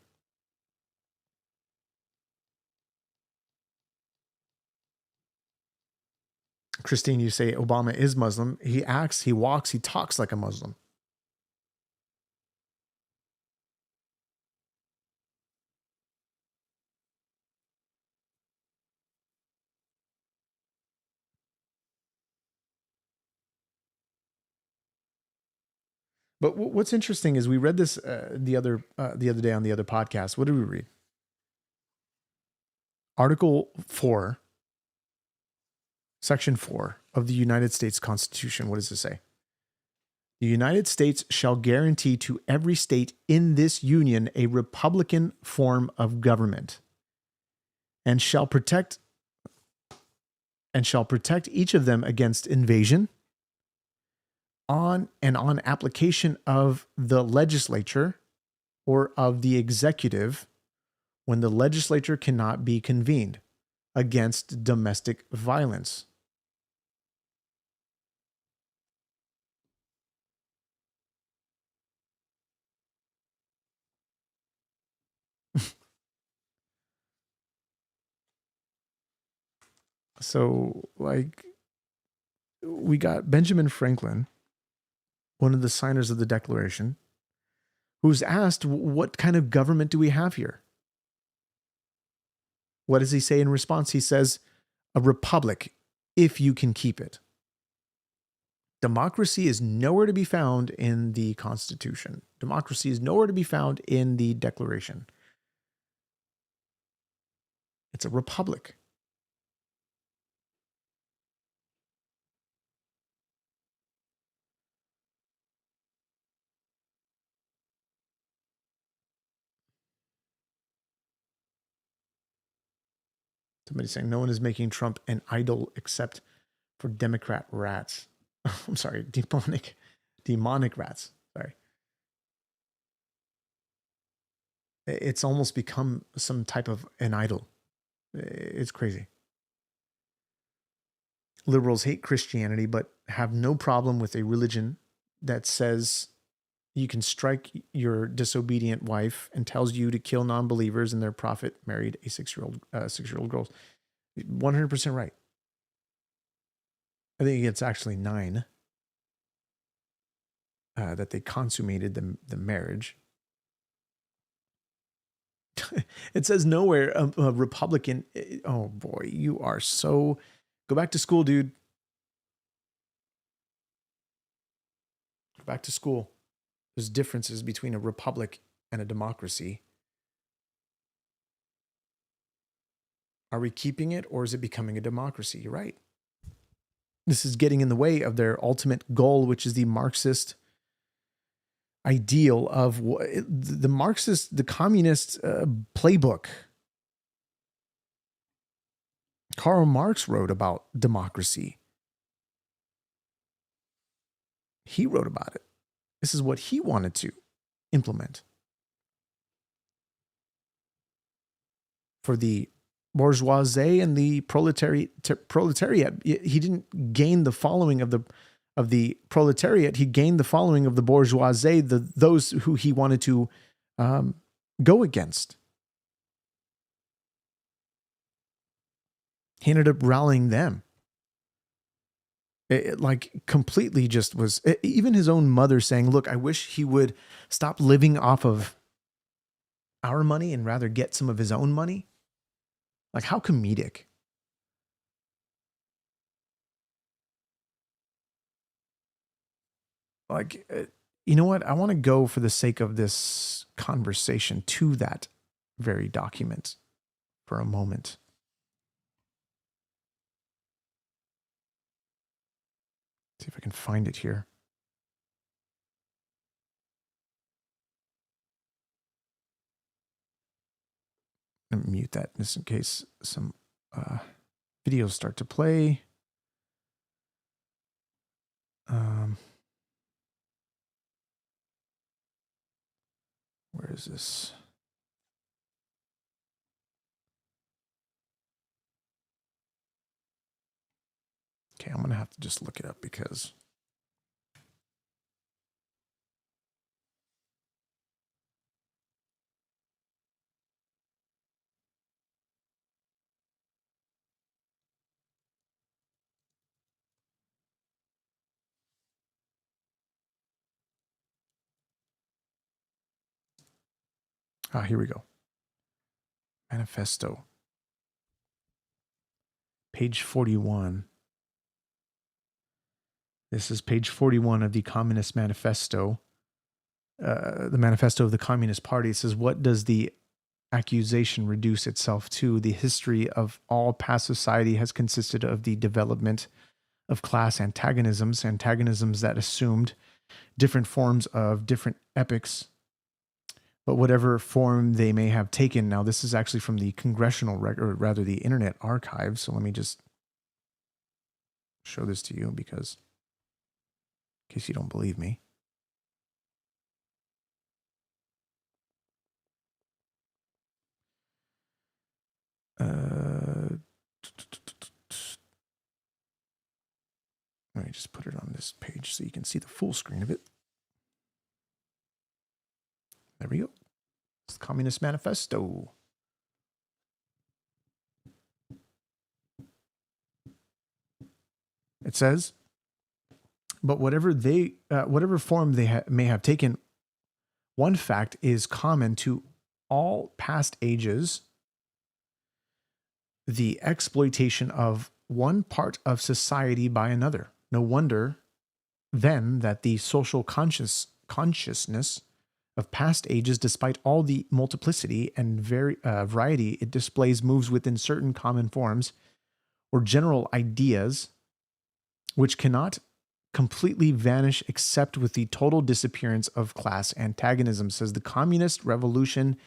Christine, you say Obama is Muslim. He acts, he walks, he talks like a Muslim. But what's interesting is we read this the other day on the other podcast. What did we read? Article 4, Section 4 of the United States Constitution. What does it say? The United States shall guarantee to every state in this union a republican form of government, and shall protect each of them against invasion, on application of the legislature or of the executive when the legislature cannot be convened, against domestic violence. So, like, we got Benjamin Franklin, one of the signers of the Declaration, who's asked, what kind of government do we have here? What does he say in response? He says, a republic, if you can keep it. Democracy is nowhere to be found in the Constitution. Democracy is nowhere to be found in the Declaration. It's a republic. Somebody's saying no one is making Trump an idol except for Democrat rats. I'm sorry, demonic rats. Sorry. It's almost become some type of an idol. It's crazy. Liberals hate Christianity, but have no problem with a religion that says you can strike your disobedient wife and tells you to kill non-believers, and their prophet married a 6-year-old girl. 100% right. I think it's actually 9 that they consummated the marriage. It says nowhere a Republican. Oh boy, you are so Go back to school, dude. Go back to school. There's differences between a republic and a democracy. Are we keeping it, or is it becoming a democracy? You're right. This is getting in the way of their ultimate goal, which is the Marxist ideal of the communist playbook. Karl Marx wrote about democracy. He wrote about it. This is what he wanted to implement. For the bourgeoisie and the proletariat, he didn't gain the following of the proletariat. He gained the following of the bourgeoisie, those who he wanted to go against. He ended up rallying them. It like completely just was, even his own mother saying, look, I wish he would stop living off of our money and rather get some of his own money. Like, how comedic. Like, you know what? I want to go, for the sake of this conversation, to that very document for a moment. See if I can find it here. I'm gonna mute that just in case some videos start to play. Where is this? Okay, I'm gonna have to just look it up because here we go. Manifesto. Page 41. This is page 41 of the Communist Manifesto. The manifesto of the Communist Party. It says, what does the accusation reduce itself to? The history of all past society has consisted of the development of class antagonisms that assumed different forms of different epochs, but whatever form they may have taken. Now, this is actually from the Congressional record, or rather the Internet Archive. So let me just show this to you, because in case you don't believe me. Let me just put it on this page so you can see the full screen of it. There we go. It's the Communist Manifesto. It says, but whatever form they may have taken, one fact is common to all past ages: the exploitation of one part of society by another. No wonder, then, that the social consciousness of past ages, despite all the multiplicity and variety it displays, moves within certain common forms or general ideas which cannot completely vanish except with the total disappearance of class antagonism. Says the communist revolution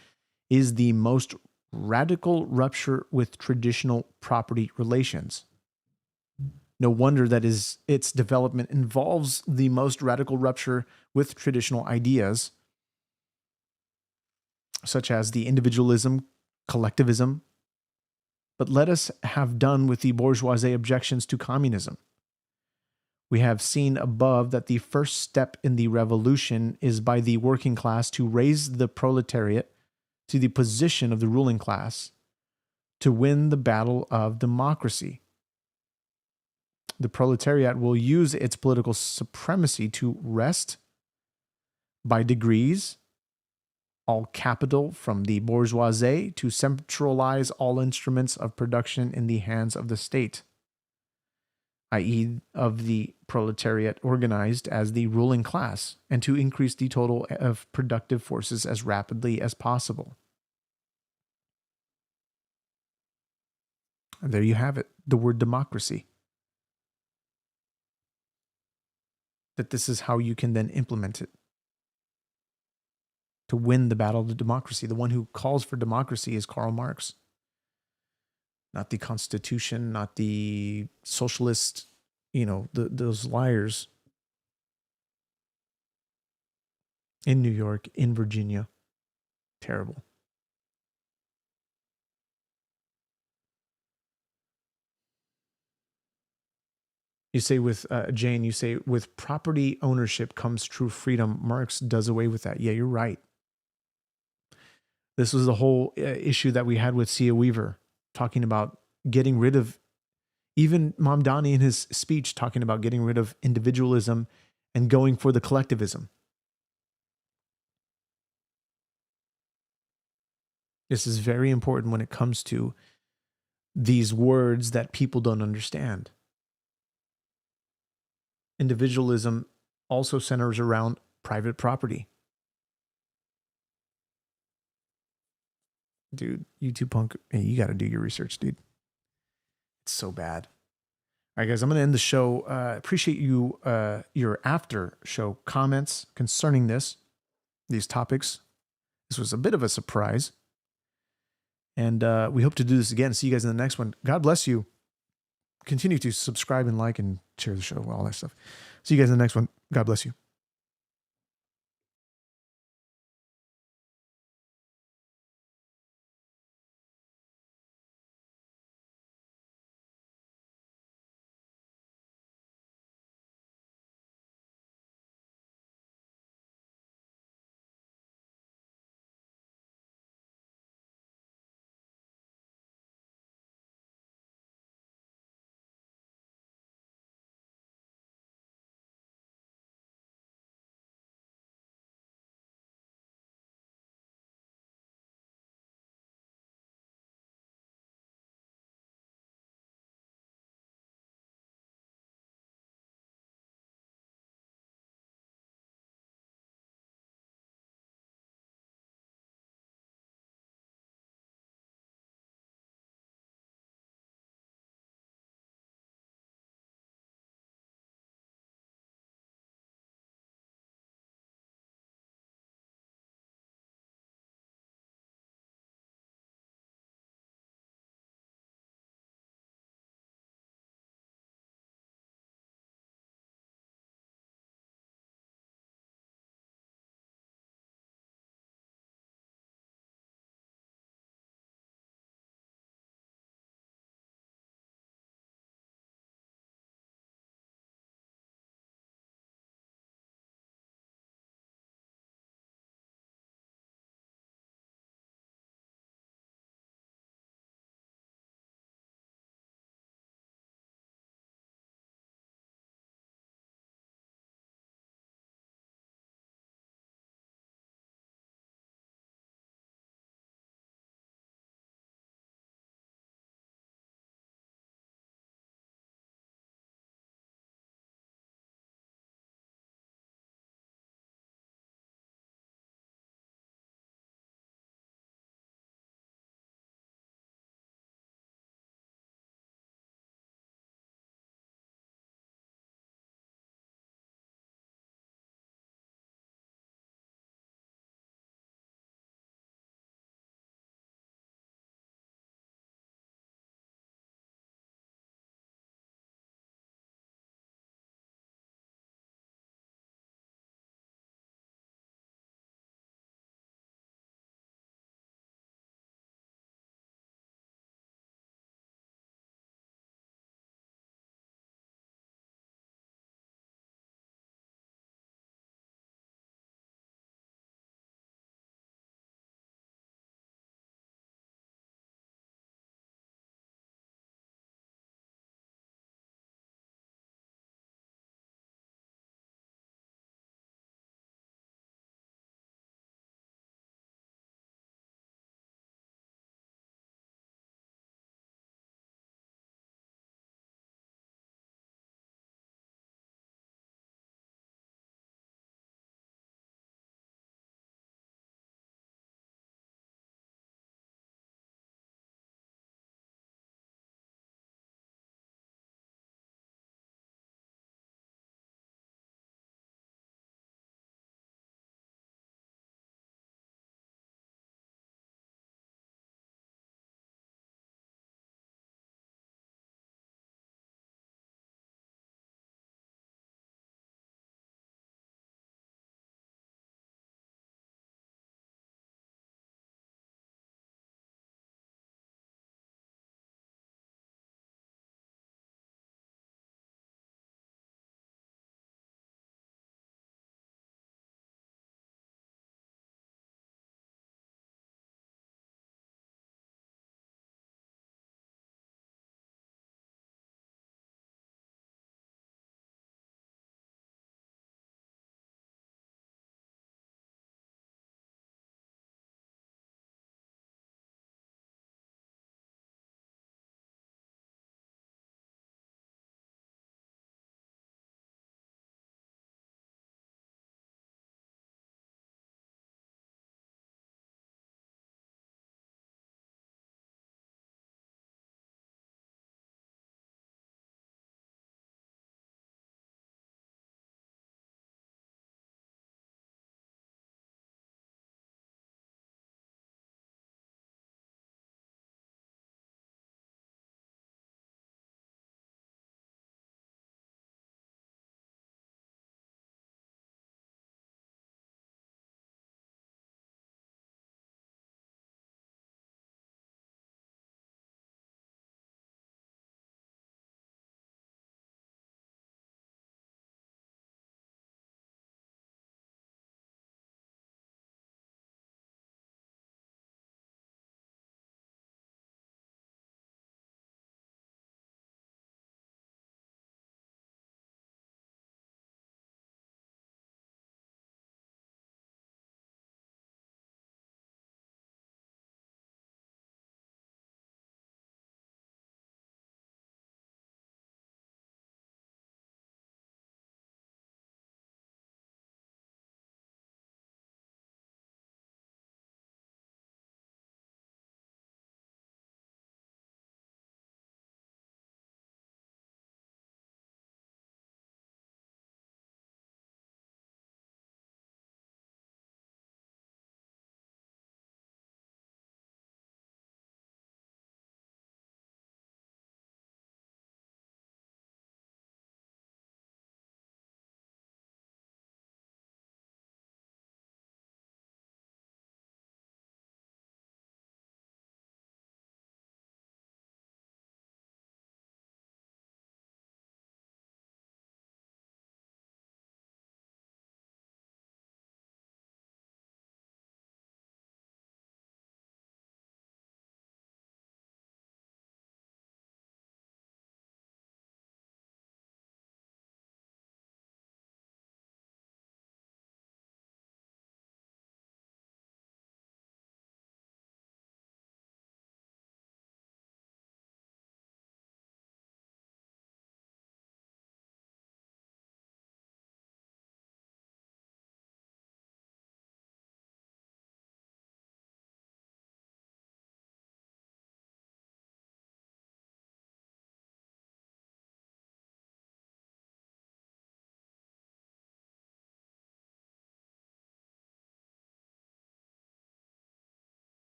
is the most radical rupture with traditional property relations. No wonder that its development involves the most radical rupture with traditional ideas, such as the individualism, collectivism. But let us have done with the bourgeoisie objections to communism. We have seen above that the first step in the revolution is by the working class to raise the proletariat to the position of the ruling class, to win the battle of democracy. The proletariat will use its political supremacy to wrest by degrees all capital from the bourgeoisie, to centralize all instruments of production in the hands of the state. i.e. of the proletariat organized as the ruling class, and to increase the total of productive forces as rapidly as possible. And there you have it, the word democracy. That this is how you can then implement it to win the battle of democracy. The one who calls for democracy is Karl Marx. Not the Constitution, not the socialist, those liars in New York, in Virginia. Terrible. You say with Jane, you say with property ownership comes true freedom. Marx does away with that. Yeah, you're right. This was the whole issue that we had with Sia Weaver, talking about getting rid of, even Mamdani in his speech, talking about getting rid of individualism and going for the collectivism. This is very important when it comes to these words that people don't understand. Individualism also centers around private property. Dude, YouTube punk, hey, you got to do your research, dude. It's so bad. All right, guys, I'm going to end the show. Appreciate you, your after show comments concerning these topics. This was a bit of a surprise. And we hope to do this again. See you guys in the next one. God bless you. Continue to subscribe and like and share the show, all that stuff. See you guys in the next one. God bless you.